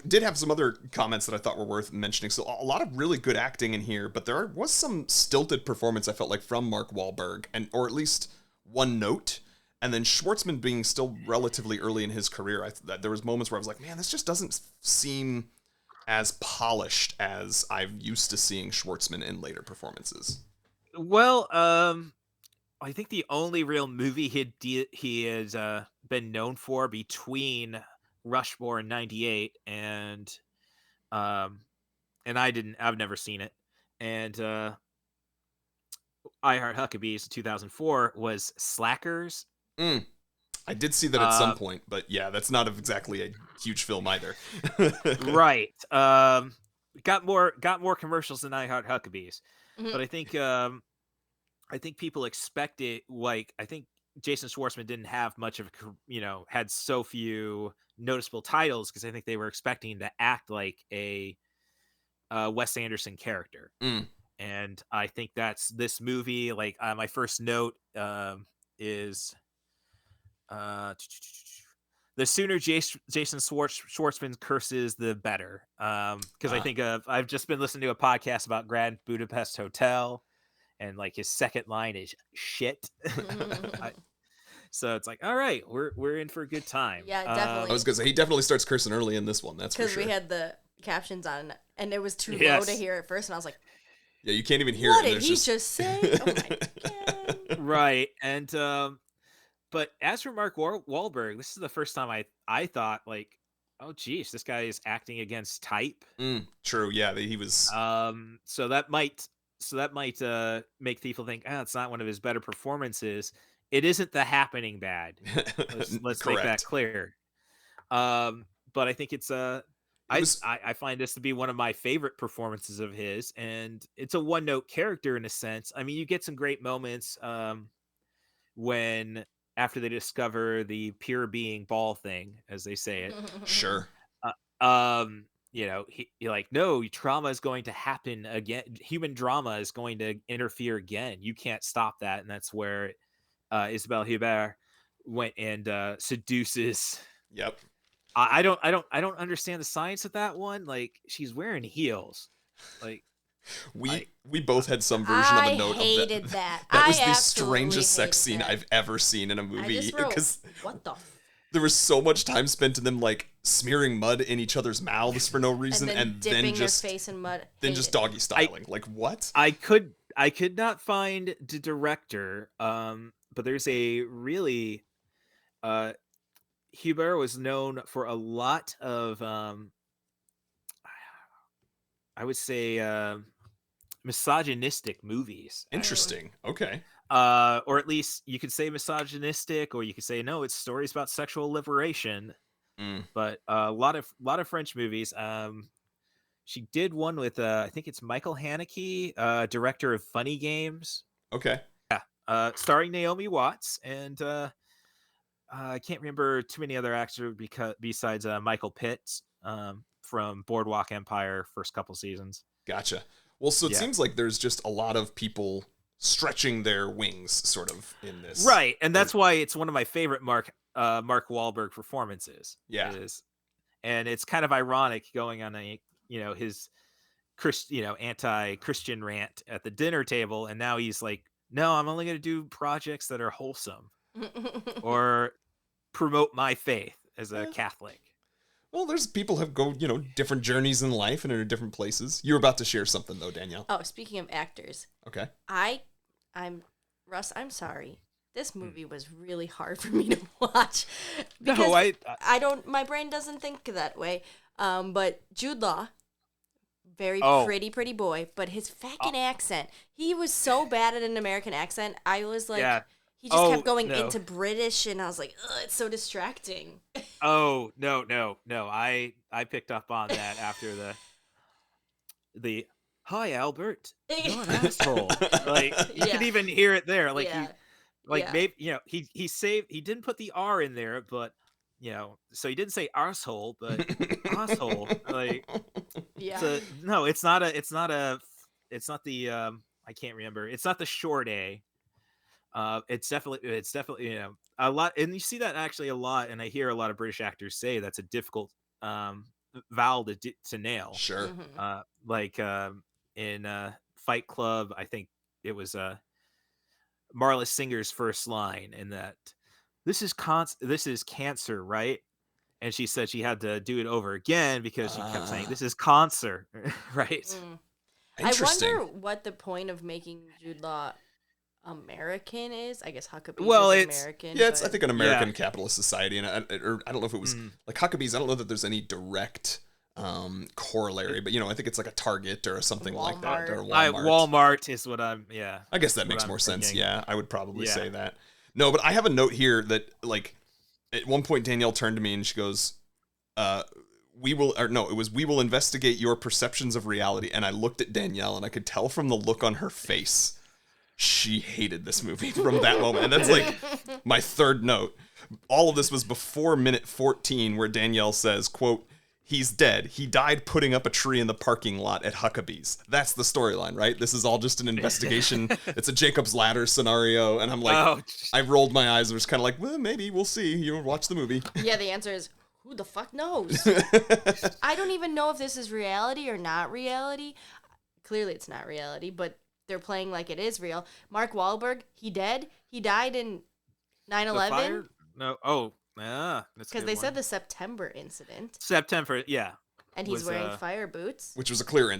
did have some other comments that I thought were worth mentioning. So a lot of really good acting in here, but there was some stilted performance I felt like from Mark Wahlberg, or at least one note. And then Schwartzman being still relatively early in his career, there was moments where I was like, man, this just doesn't seem as polished as I'm used to seeing Schwartzman in later performances. Well, I think the only real movie he has been known for between Rushmore in '98 and I've never seen it, and I Heart Huckabees in 2004 was Slackers. I did see that at some point, but yeah, that's not exactly a huge film either. Right. Got more commercials than I Heart Huckabees, but I think people expect it. Like, I think Jason Schwartzman didn't have much of had so few noticeable titles because I think they were expecting to act like a Wes Anderson character. And I think that's this movie. Like, my first note is the sooner Jason Schwartzman curses, the better. Because I think I've just been listening to a podcast about Grand Budapest Hotel, and like his second line is shit. So it's like, all right, we're in for a good time. Yeah, definitely. I was gonna say he definitely starts cursing early in this one. That's for sure. Because we had the captions on, and it was too low to hear at first, and I was like, yeah, you can't even hear what it. What did he just say? Oh my god! Right, and but as for Mark Wahlberg, this is the first time I thought, like, oh geez, this guy is acting against type. True, yeah, he was. So that might make people think, it's not one of his better performances. It isn't The Happening bad. Let's make that clear. But I think it's I find this to be one of my favorite performances of his, and it's a one-note character in a sense. I mean, you get some great moments when after they discover the pure being ball thing, as they say it. Sure. He like, no, trauma is going to happen again. Human drama is going to interfere again. You can't stop that, and that's where Isabelle Huppert went and seduces. Yep. I don't understand the science of that one. Like, she's wearing heels. Like, we both had some version of a note of that. I hated that. That was the strangest sex scene I've ever seen in a movie. I just wrote, what the? There was so much time spent in them like smearing mud in each other's mouths for no reason, and then just their face in mud. Then just doggy styling. Like, what? I could not find the director. But there's a really Huppert was known for a lot of I would say misogynistic movies. Interesting. Okay. Or at least you could say misogynistic, or you could say no, it's stories about sexual liberation. But a lot of French movies. she did one with I think it's Michael Haneke, director of Funny Games. Okay. Starring Naomi Watts, and I can't remember too many other actors besides Michael Pitts from Boardwalk Empire first couple seasons. Gotcha. Well, so it Yeah. seems like there's just a lot of people stretching their wings, sort of, in this. Right, and that's why it's one of my favorite Mark Wahlberg performances. Yeah. And it's kind of ironic going on his anti-Christian rant at the dinner table, and now he's like, no, I'm only going to do projects that are wholesome or promote my faith as a Catholic. Well, there's people have go, different journeys in life and are in different places. You're about to share something though, Danielle. Oh, speaking of actors. Okay. Russ, I'm sorry. This movie was really hard for me to watch. Because No, I don't, my brain doesn't think that way. But Jude Law, very pretty boy, but his fucking accent, he was so bad at an American accent. I was like, he just kept going into British, and I was like, ugh, it's so distracting. Oh, no. I picked up on that after the hi, Albert, you're an asshole. Like, you can even hear it there. Like, maybe, he didn't put the R in there, but, so he didn't say arsehole, but asshole. Like, so, no, it's not the, I can't remember. It's not the short A. It's definitely, a lot. And you see that actually a lot. And I hear a lot of British actors say that's a difficult, vowel to nail. Sure. Like, in Fight Club, I think it was Marla Singer's first line in that, this is cancer, right? And she said she had to do it over again because she kept saying, this is cancer, right? I wonder what the point of making Jude Law American is. I guess Huckabees is American. Yeah, it's I think an American capitalist society, and I don't know if it was like Huckabees. I don't know that there's any direct corollary, but I think it's like a Target or something like that, or Walmart. Walmart is what I'm. I guess that makes more sense. Yeah, I would probably say that. No, but I have a note here that like at one point Danielle turned to me and she goes, we will investigate your perceptions of reality. And I looked at Danielle and I could tell from the look on her face she hated this movie from that moment. And that's like my third note. All of this was before minute 14 where Danielle says, quote, he's dead. He died putting up a tree in the parking lot at Huckabees. That's the storyline, right? This is all just an investigation. It's a Jacob's Ladder scenario. And I'm like, I rolled my eyes and was kind of like, well, maybe we'll see. You watch the movie. Yeah, the answer is, who the fuck knows? I don't even know if this is reality or not reality. Clearly it's not reality, but they're playing like it is real. Mark Wahlberg, he dead? He died in 9/11? No. Oh, yeah. Because they said the September incident. September, yeah. And he's wearing fire boots. Which was a clear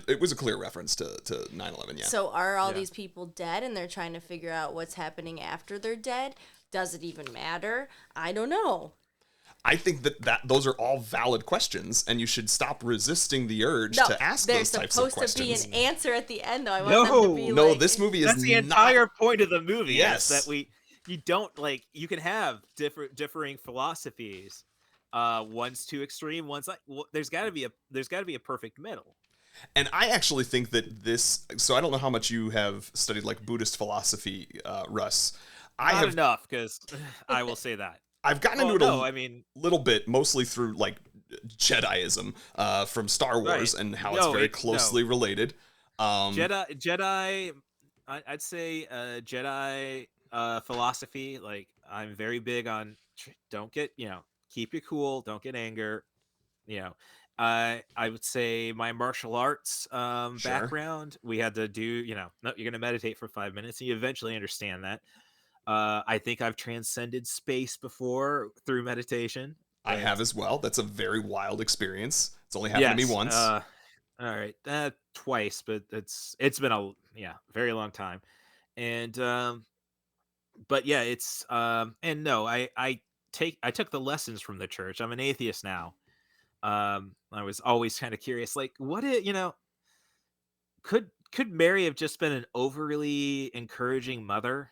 reference to 9/11, yeah. So are all these people dead and they're trying to figure out what's happening after they're dead? Does it even matter? I don't know. I think that those are all valid questions, and you should stop resisting the urge to ask those types of questions. There's supposed to be an answer at the end, though. I want them to be like, this movie is that's the entire point of the movie. Yes, that you don't like. You can have differing philosophies. One's too extreme. One's like, well, there's got to be a perfect middle. And I actually think that this. So I don't know how much you have studied like Buddhist philosophy, Russ. Not enough, because I will say that. I've gotten into it little bit, mostly through like Jediism from Star Wars and how it's very closely related. Jedi, I'd say Jedi philosophy. Like, I'm very big on don't get keep your cool, don't get anger. I would say my martial arts background. We had to do no, you're gonna meditate for 5 minutes, and you eventually understand that. I think I've transcended space before through meditation. I have as well. That's a very wild experience. It's only happened to me once. All right, twice, but it's been a very long time. And but yeah, it's and no, I took the lessons from the church. I'm an atheist now. I was always kind of curious, like, what could Mary have just been an overly encouraging mother?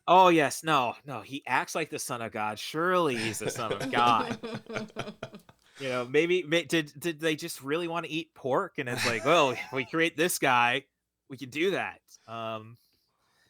Oh, yes. No. He acts like the Son of God. Surely he's the Son of God. maybe did they just really want to eat pork? And it's like, well, we create this guy, we can do that.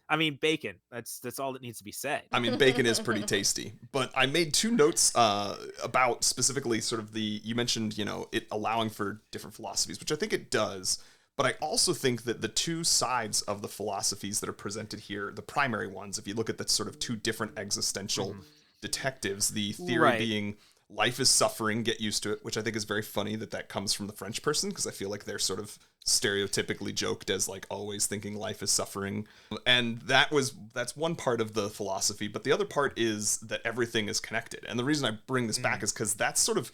I mean, bacon. That's all that needs to be said. I mean, bacon is pretty tasty. But I made 2 notes about specifically sort of you mentioned, it allowing for different philosophies, which I think it does. But I also think that the 2 sides of the philosophies that are presented here, the primary ones, if you look at the sort of 2 different existential detectives, the theory being life is suffering, get used to it, which I think is very funny that comes from the French person, because I feel like they're sort of stereotypically joked as like always thinking life is suffering. And that's one part of the philosophy, but the other part is that everything is connected. And the reason I bring this back is because that's sort of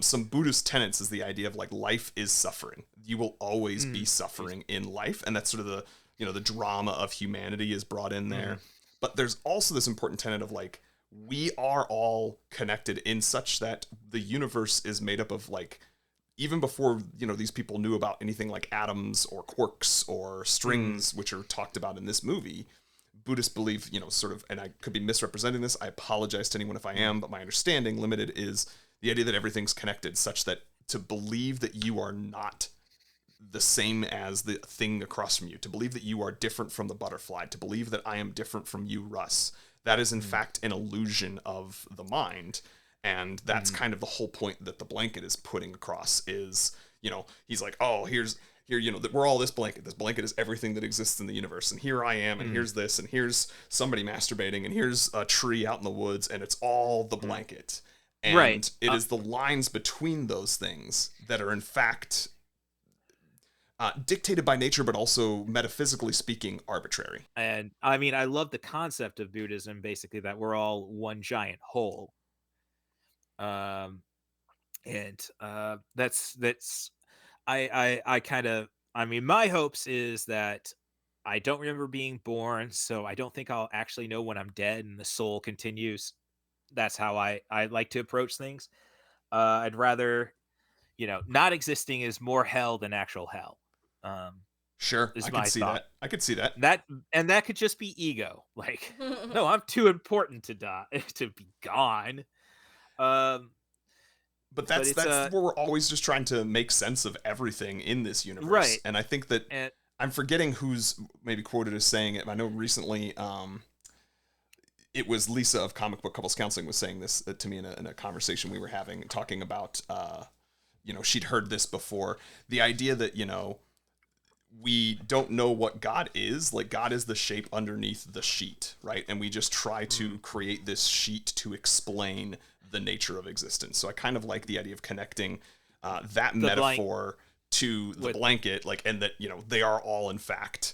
some Buddhist tenets is the idea of like life is suffering. You will always be suffering in life, and that's sort of the drama of humanity is brought in there. But there's also this important tenet of like we are all connected in such that the universe is made up of like, even before these people knew about anything like atoms or quarks or strings, which are talked about in this movie, Buddhists believe sort of, and I could be misrepresenting this, I apologize to anyone if I am, but my understanding limited is the idea that everything's connected, such that to believe that you are not the same as the thing across from you, to believe that you are different from the butterfly, to believe that I am different from you, Russ, that is in fact an illusion of the mind. And that's kind of the whole point that the blanket is putting across is, he's like, oh, here, that we're all this blanket. This blanket is everything that exists in the universe. And here I am, and here's this, and here's somebody masturbating, and here's a tree out in the woods, and it's all the blanket. And it is the lines between those things that are in fact dictated by nature, but also metaphysically speaking, arbitrary. And I mean, I love the concept of Buddhism, basically that we're all one giant whole. That's I kind of, I mean, my hopes is that I don't remember being born, so I don't think I'll actually know when I'm dead and the soul continues. That's how I like to approach things. I'd rather, not existing is more hell than actual hell. Sure, I could see that. I could see that. That could just be ego. Like, no, I'm too important to die to be gone. But that's where we're always just trying to make sense of everything in this universe. Right. And I think that I'm forgetting who's maybe quoted as saying it. I know recently it was Lisa of Comic Book Couples Counseling was saying this to me in a conversation we were having, talking about, she'd heard this before. The idea that, we don't know what God is. Like, God is the shape underneath the sheet, right? And we just try to create this sheet to explain the nature of existence. So I kind of like the idea of connecting that metaphor to the blanket, like, and that, they are all in fact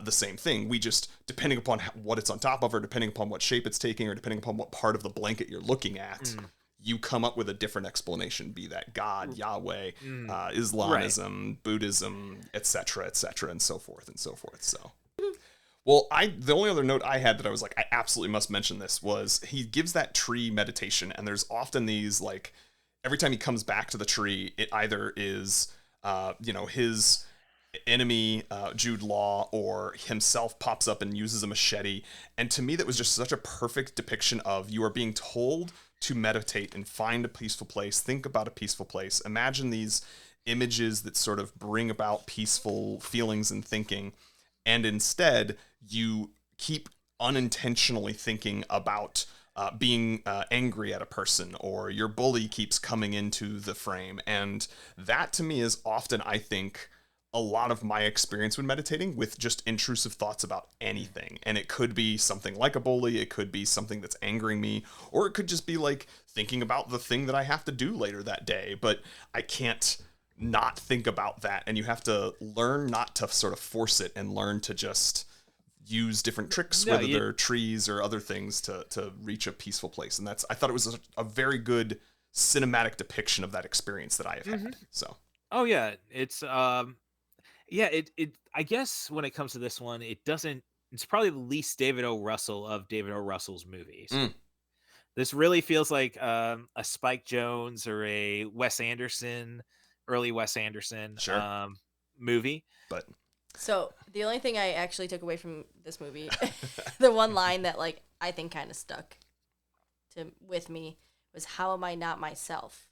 the same thing. We just, depending upon what it's on top of, or depending upon what shape it's taking, or depending upon what part of the blanket you're looking at, you come up with a different explanation, be that God, Yahweh, Islamism, Buddhism, etc., and so forth and so forth. So, well, the only other note I had that I was like, I absolutely must mention this, was he gives that tree meditation, and there's often these, like, every time he comes back to the tree, it either is, his enemy, Jude Law, or himself pops up and uses a machete. And to me, that was just such a perfect depiction of, you are being told to meditate and find a peaceful place, think about a peaceful place, imagine these images that sort of bring about peaceful feelings and thinking, and instead you keep unintentionally thinking about being angry at a person, or your bully keeps coming into the frame. And that to me is often, I think, a lot of my experience when meditating, with just intrusive thoughts about anything. And it could be something like a bully, it could be something that's angering me, or it could just be like thinking about the thing that I have to do later that day, but I can't not think about that. And you have to learn not to sort of force it, and learn to just use different tricks, whether they're trees or other things, to reach a peaceful place. And I thought it was a very good cinematic depiction of that experience that I have had. So. Oh yeah. It's, yeah, I guess when it comes to this one, it's probably the least David O. Russell of David O. Russell's movies. This really feels like a Spike Jonze or a early Wes Anderson movie. But so the only thing I actually took away from this movie, the one line that, like, I think kind of stuck with me was, "How am I not myself?"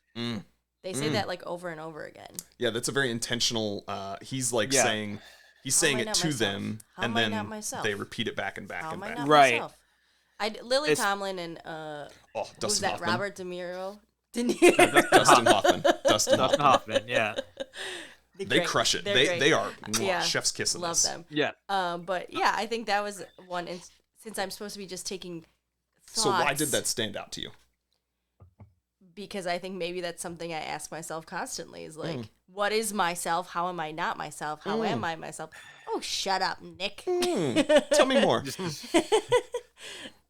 They say that like over and over again. Yeah, that's a very intentional. He's like saying it to them, and then they repeat it back and back and back. Right. Lily Tomlin and who's that? Hoffman. Robert De Niro. Dustin Hoffman. Dustin Hoffman. Yeah. They crush it. They are chef's kiss. Love them. Yeah. But yeah, I think that was one. Since I'm supposed to be just taking thoughts. So why did that stand out to you? Because I think maybe that's something I ask myself constantly. Is like, what is myself? How am I not myself? How am I myself? Oh, shut up, Nick. Tell me more.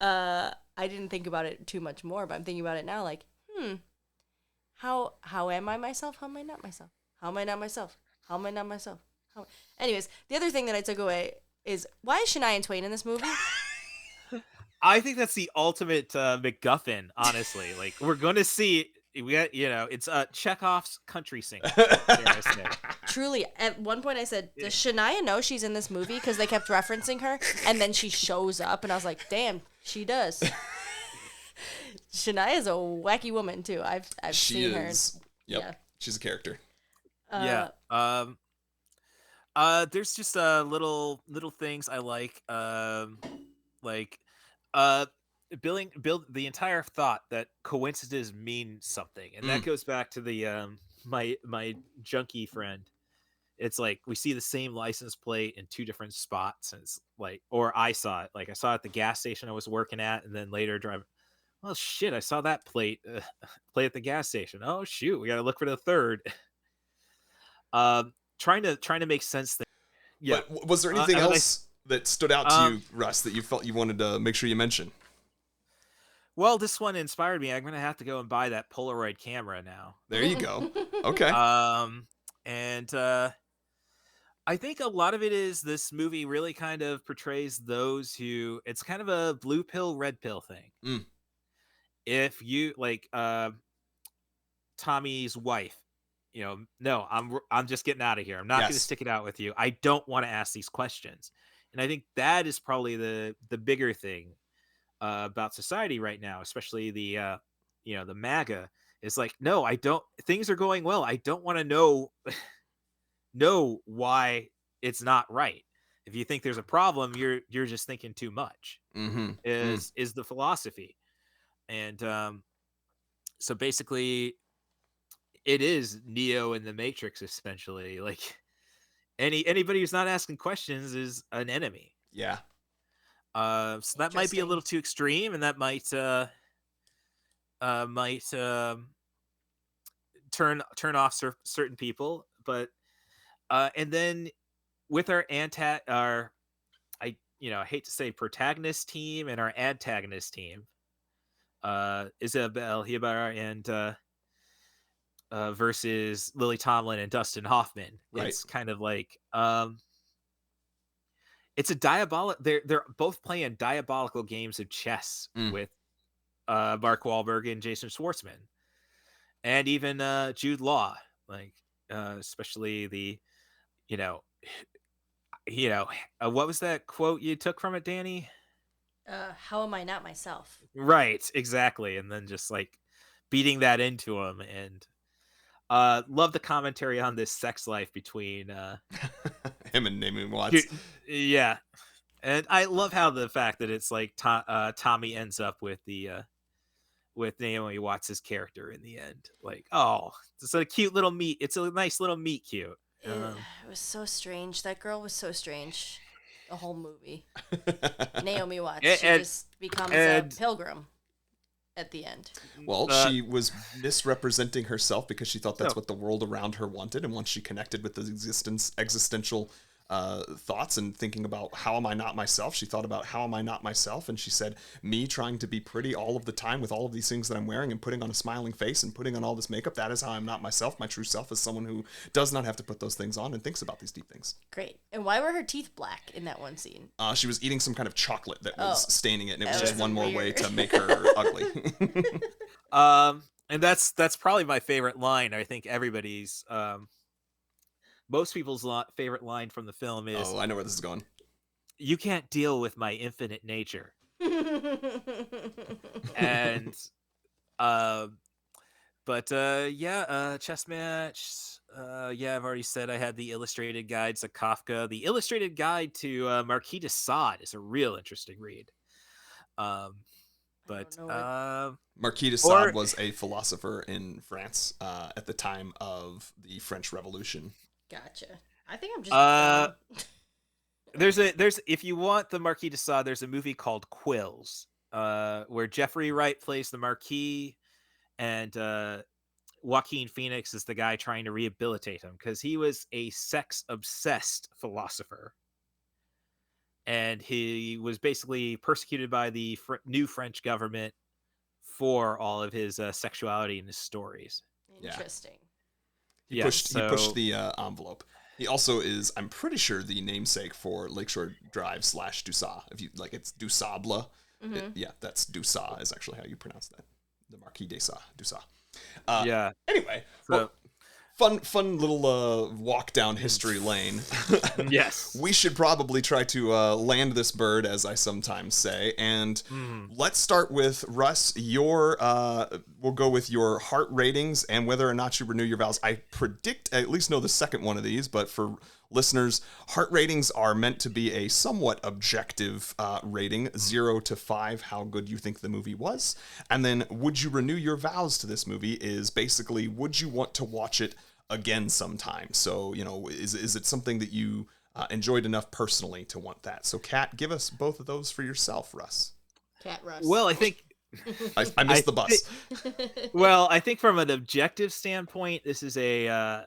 I didn't think about it too much more, but I'm thinking about it now. Like, how am I myself? How am I not myself? How am I not myself? How am I not myself? Anyways, the other thing that I took away is, why is Shania Twain in this movie? I think that's the ultimate MacGuffin, honestly. Like, we're going to see, it's Chekhov's country singer. Truly, at one point I said, does Shania know she's in this movie? Because they kept referencing her, and then she shows up, and I was like, damn, she does. Shania is a wacky woman, too. I've seen her. Yep. Yeah. She's a character. Yeah. There's just little things I like. Build the entire thought that coincidences mean something, and that goes back to the my junkie friend. It's like we see the same license plate in two different spots, and it's like, or I saw it at the gas station I was working at, and then later driving. Oh shit! I saw that plate at the gas station. Oh shoot! We got to look for the third. Trying to make sense. Yeah. But was there anything else that stood out to you, Russ, that you felt you wanted to make sure you mention? Well, this one inspired me. I'm gonna have to go and buy that Polaroid camera now. There you go. Okay. And I think a lot of it is this movie really kind of portrays those who, it's kind of a blue pill, red pill thing. If you like Tommy's wife, no, I'm just getting out of here. I'm not going to stick it out with you. I don't want to ask these questions. And I think that is probably the bigger thing about society right now, especially the the MAGA, is like, no, I don't. Things are going well. I don't want to know why it's not right. If you think there's a problem, you're just thinking too much. Is the philosophy. And so basically, it is Neo in the Matrix, essentially. Like, anybody who's not asking questions is an enemy. Yeah. So that might be a little too extreme, and that might turn off certain people. But and then with our I hate to say protagonist team and our antagonist team, Isabelle Huppert and versus Lily Tomlin and Dustin Hoffman. Right. It's kind of like it's a diabolical. They're both playing diabolical games of chess with Mark Wahlberg and Jason Schwartzman, and even Jude Law. Like especially the what was that quote you took from it, Dani? How am I not myself? Right, exactly. And then just like beating that into him. And love the commentary on this sex life between him and Naomi Watts. Yeah. And I love how the fact that it's like Tommy ends up with with Naomi Watts' character in the end. Like, oh, it's a cute little meet. It's a nice little meet cute. It was so strange. That girl was so strange. The whole movie. Naomi Watts. She just becomes a pilgrim at the end. Well, she was misrepresenting herself because she thought that's what the world around her wanted. And once she connected with the existential thoughts and thinking about how am I not myself, she thought about how am I not myself, and she said, me trying to be pretty all of the time with all of these things that I'm wearing and putting on a smiling face and putting on all this makeup, that is how I'm not myself. My true self is someone who does not have to put those things on and thinks about these deep things. Great. And why were her teeth black in that one scene? She was eating some kind of chocolate that was staining it, and it was just one more way to make her ugly. And that's probably my favorite line. I think everybody's most people's favorite line from the film is, I know where this is going. You can't deal with my infinite nature. And But chess match. I've already said I had the illustrated guide to Kafka. The illustrated guide to Marquis de Sade is a real interesting read. Marquis de Sade was a philosopher in France at the time of the French Revolution. Gotcha. I think I'm just there's if you want the Marquis de Sade, there's a movie called Quills, where Jeffrey Wright plays the Marquis, and Joaquin Phoenix is the guy trying to rehabilitate him because he was a sex-obsessed philosopher. And he was basically persecuted by the new French government for all of his sexuality in his stories. Interesting. He pushed the envelope. He also is, I'm pretty sure, the namesake for Lakeshore Drive / Dusat. If you like, it's Dusable. Mm-hmm. That's Dusat is actually how you pronounce that. The Marquis de Dusat. Anyway, fun little walk down history lane. Yes. We should probably try to land this bird, as I sometimes say. And let's start with Russ. We'll go with your heart ratings and whether or not you renew your vows. I predict, I at least know the second one of these, but for listeners, heart ratings are meant to be a somewhat objective rating, 0 to 5, how good you think the movie was. And then would you renew your vows to this movie is basically, would you want to watch it again sometime? So, is it something that you enjoyed enough personally to want that? So, Kat, give us both of those for yourself, Russ. Kat Russ. Well, I think... I missed the bus. Well, I think from an objective standpoint, this is a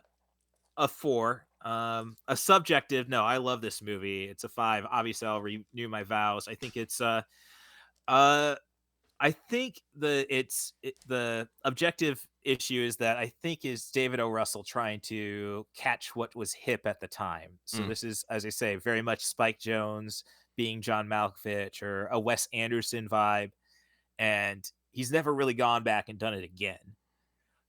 4. A subjective, no, I love this movie. It's a 5. Obviously, I'll renew my vows. I think it's I think the objective issue is that I think is David O. Russell trying to catch what was hip at the time. So this is, as I say, very much Spike Jonze being John Malkovich or a Wes Anderson vibe, and he's never really gone back and done it again.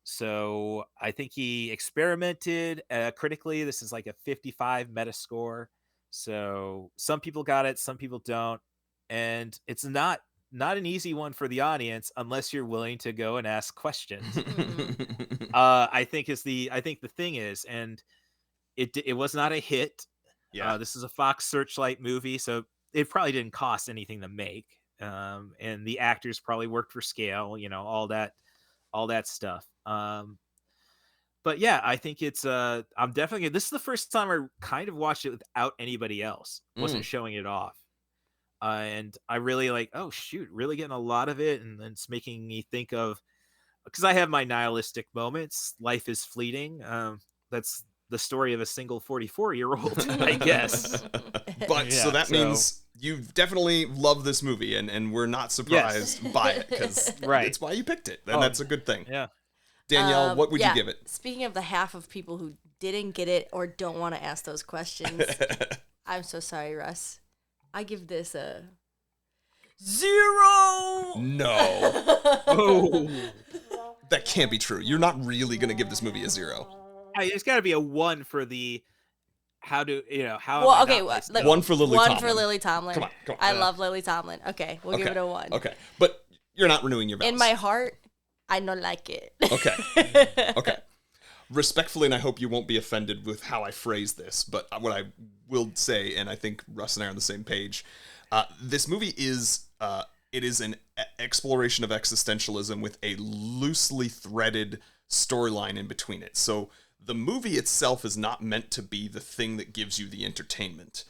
So I think he experimented critically. This is like a 55 Metascore. So some people got it, some people don't. And it's not an easy one for the audience unless you're willing to go and ask questions. I think the thing is, and it was not a hit. Yeah. This is a Fox Searchlight movie, so it probably didn't cost anything to make. And the actors probably worked for scale, all that stuff. But yeah, I think it's I'm definitely, this is the first time I kind of watched it without anybody else. Wasn't showing it off. And I really really getting a lot of it, and it's making me think of, because I have my nihilistic moments. Life is fleeting. That's the story of a single 44-year-old, I guess. But so that means you definitely love this movie, and we're not surprised by it, because it's why you picked it, and that's a good thing. Yeah. Danielle, what would you give it? Speaking of the half of people who didn't get it or don't want to ask those questions, I'm so sorry, Russ. I give this a 0. No. That can't be true. You're not really going to give this movie a 0. It's got to be a 1 for the how. Well, okay, like, 1 for Lily Tomlin. 1 for Lily Tomlin. Come on. I love Lily Tomlin. Okay, we'll give it a 1. Okay, but you're not renewing your vows. In my heart, I don't like it. Okay. Respectfully, and I hope you won't be offended with how I phrase this, but what I will say, and I think Russ and I are on the same page, this movie is it is an exploration of existentialism with a loosely threaded storyline in between it. So the movie itself is not meant to be the thing that gives you the entertainment.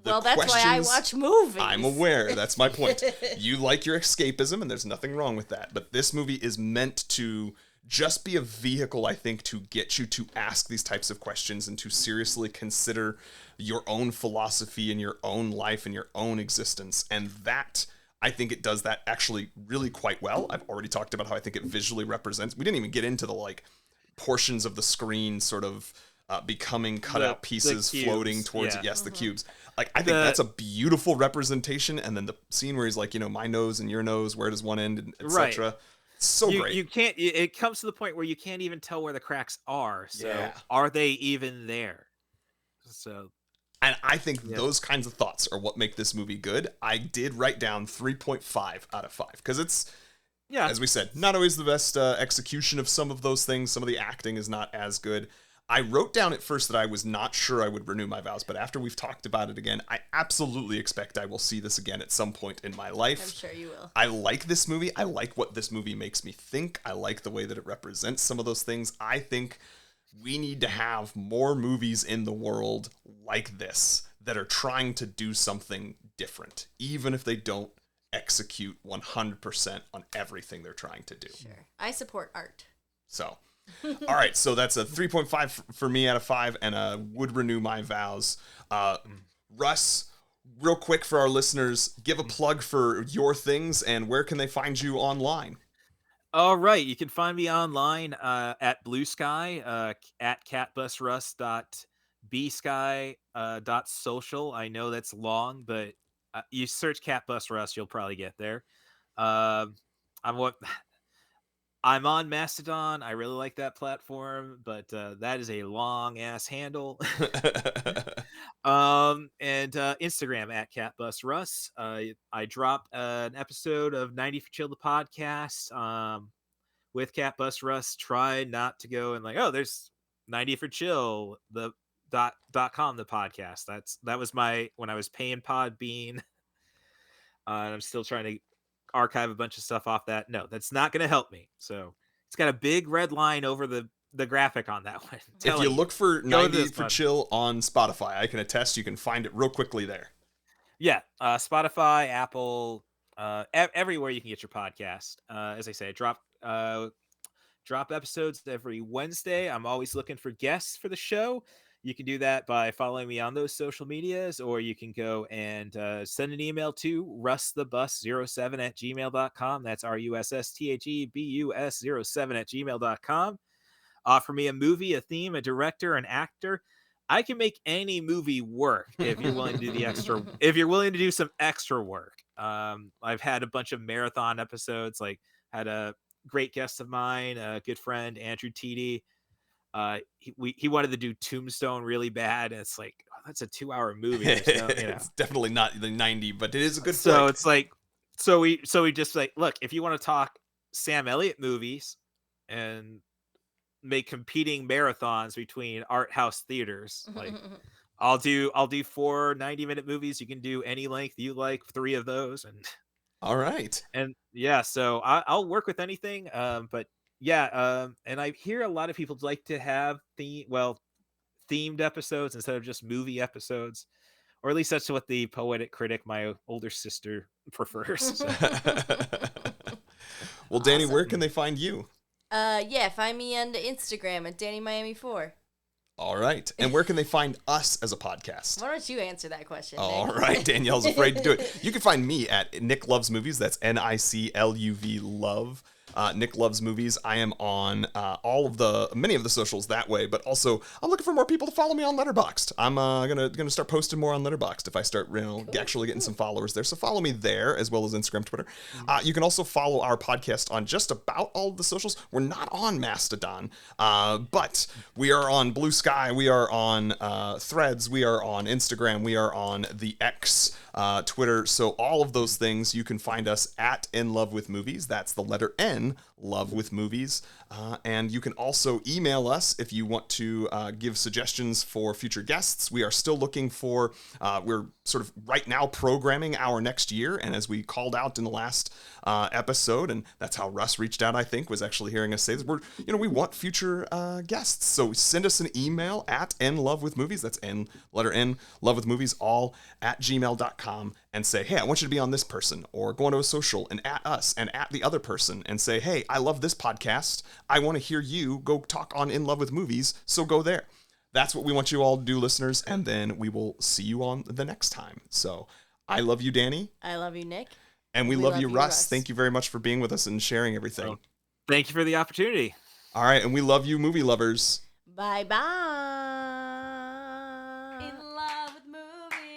Well, that's why I watch movies. I'm aware. That's my point. You like your escapism, and there's nothing wrong with that. But this movie is meant to just be a vehicle, I think, to get you to ask these types of questions and to seriously consider your own philosophy and your own life and your own existence. And that, I think it does that actually really quite well. I've already talked about how I think it visually represents. We didn't even get into the portions of the screen sort of becoming cutout pieces floating towards it. Yes, the cubes. I think that's a beautiful representation. And then the scene where he's like, my nose and your nose, where does one end, etc. So great. You can't. It comes to the point where you can't even tell where the cracks are. So are they even there? So, and I think those kinds of thoughts are what make this movie good. I did write down 3.5 out of 5 because Yeah. As we said, not always the best execution of some of those things. Some of the acting is not as good. I wrote down at first that I was not sure I would renew my vows, but after we've talked about it again, I absolutely expect I will see this again at some point in my life. I'm sure you will. I like this movie. I like what this movie makes me think. I like the way that it represents some of those things. I think we need to have more movies in the world like this that are trying to do something different, even if they don't execute 100% on everything they're trying to do. Sure. I support art. So, all right. So that's a 3.5 for me out of 5 and would renew my vows. Russ, real quick for our listeners, give a plug for your things and where can they find you online? All right. You can find me online at Blue Sky, at catbusruss.bsky.social. I know that's long, but you search CatbusRuss, you'll probably get there. I'm on Mastodon. I really like that platform, but that is a long ass handle. And Instagram at CatbusRuss. I dropped an episode of 90 for Chill the podcast with CatbusRuss. Try not to go and like, oh, there's 90 for Chill the .com the podcast. That was my when I was paying Podbean. And I'm still trying to archive a bunch of stuff off that. No, that's not going to help me. So it's got a big red line over the graphic on that one. If you look for 90 for Chill on Spotify, I can attest you can find it real quickly there. Yeah, Spotify, Apple, everywhere you can get your podcast. As I say, drop episodes every Wednesday. I'm always looking for guests for the show. You can do that by following me on those social medias, or you can go and send an email to russthebus07@gmail.com. That's RUSSTHEBUS07@gmail.com. Offer me a movie, a theme, a director, an actor. I can make any movie work if you're willing to do the extra. If you're willing to do some extra work. I've had a bunch of marathon episodes. Like had a great guest of mine, a good friend, Andrew Teedy. He wanted to do Tombstone really bad, and it's like, oh, that's a 2-hour movie. It's definitely not the 90, but it is a good so flick. It's like so we just like, look, if you want to talk Sam Elliott movies and make competing marathons between art house theaters, like I'll do 4 90-minute movies. You can do any length you like, 3 of those, and all right. And yeah, so I'll work with anything. But yeah, and I hear a lot of people like to have themed episodes instead of just movie episodes, or at least that's what the poetic critic, my older sister, prefers. So. Well, Dani, awesome. Where can they find you? Find me on Instagram at DaniMiami4. All right. And where can they find us as a podcast? Why don't you answer that question, Nic? All right. Danielle's afraid to do it. You can find me at Nic Loves Movies. That's NICLUV Love. Nic Loves Movies. I am on many of the socials that way, but also I'm looking for more people to follow me on Letterboxd. I'm gonna start posting more on Letterboxd if I start actually getting some followers there. So follow me there as well as Instagram, Twitter. You can also follow our podcast on just about all of the socials. We're not on Mastodon, but we are on Blue Sky. We are on Threads. We are on Instagram. We are on the X, Twitter. So all of those things you can find us at In Love with Movies. That's the letter N, Love with Movies. And you can also email us if you want to give suggestions for future guests. We are still looking for, we're sort of right now programming our next year. And as we called out in the last episode, and that's how Russ reached out, I think, was actually hearing us say this, we want future guests. So send us an email at nlovewithmovies. That's N, letter N, Love with Movies, all at gmail.com, and say, hey, I want you to be on this person, or go onto a social and at us and at the other person and say, hey, I love this podcast. I want to hear you go talk on In Love with Movies, so go there. That's what we want you all to do, listeners, and then we will see you on the next time. So I love you, Dani. I love you, Nic. And we love you, Russ. Thank you very much for being with us and sharing everything. Well, thank you for the opportunity. All right, and we love you, movie lovers. Bye-bye.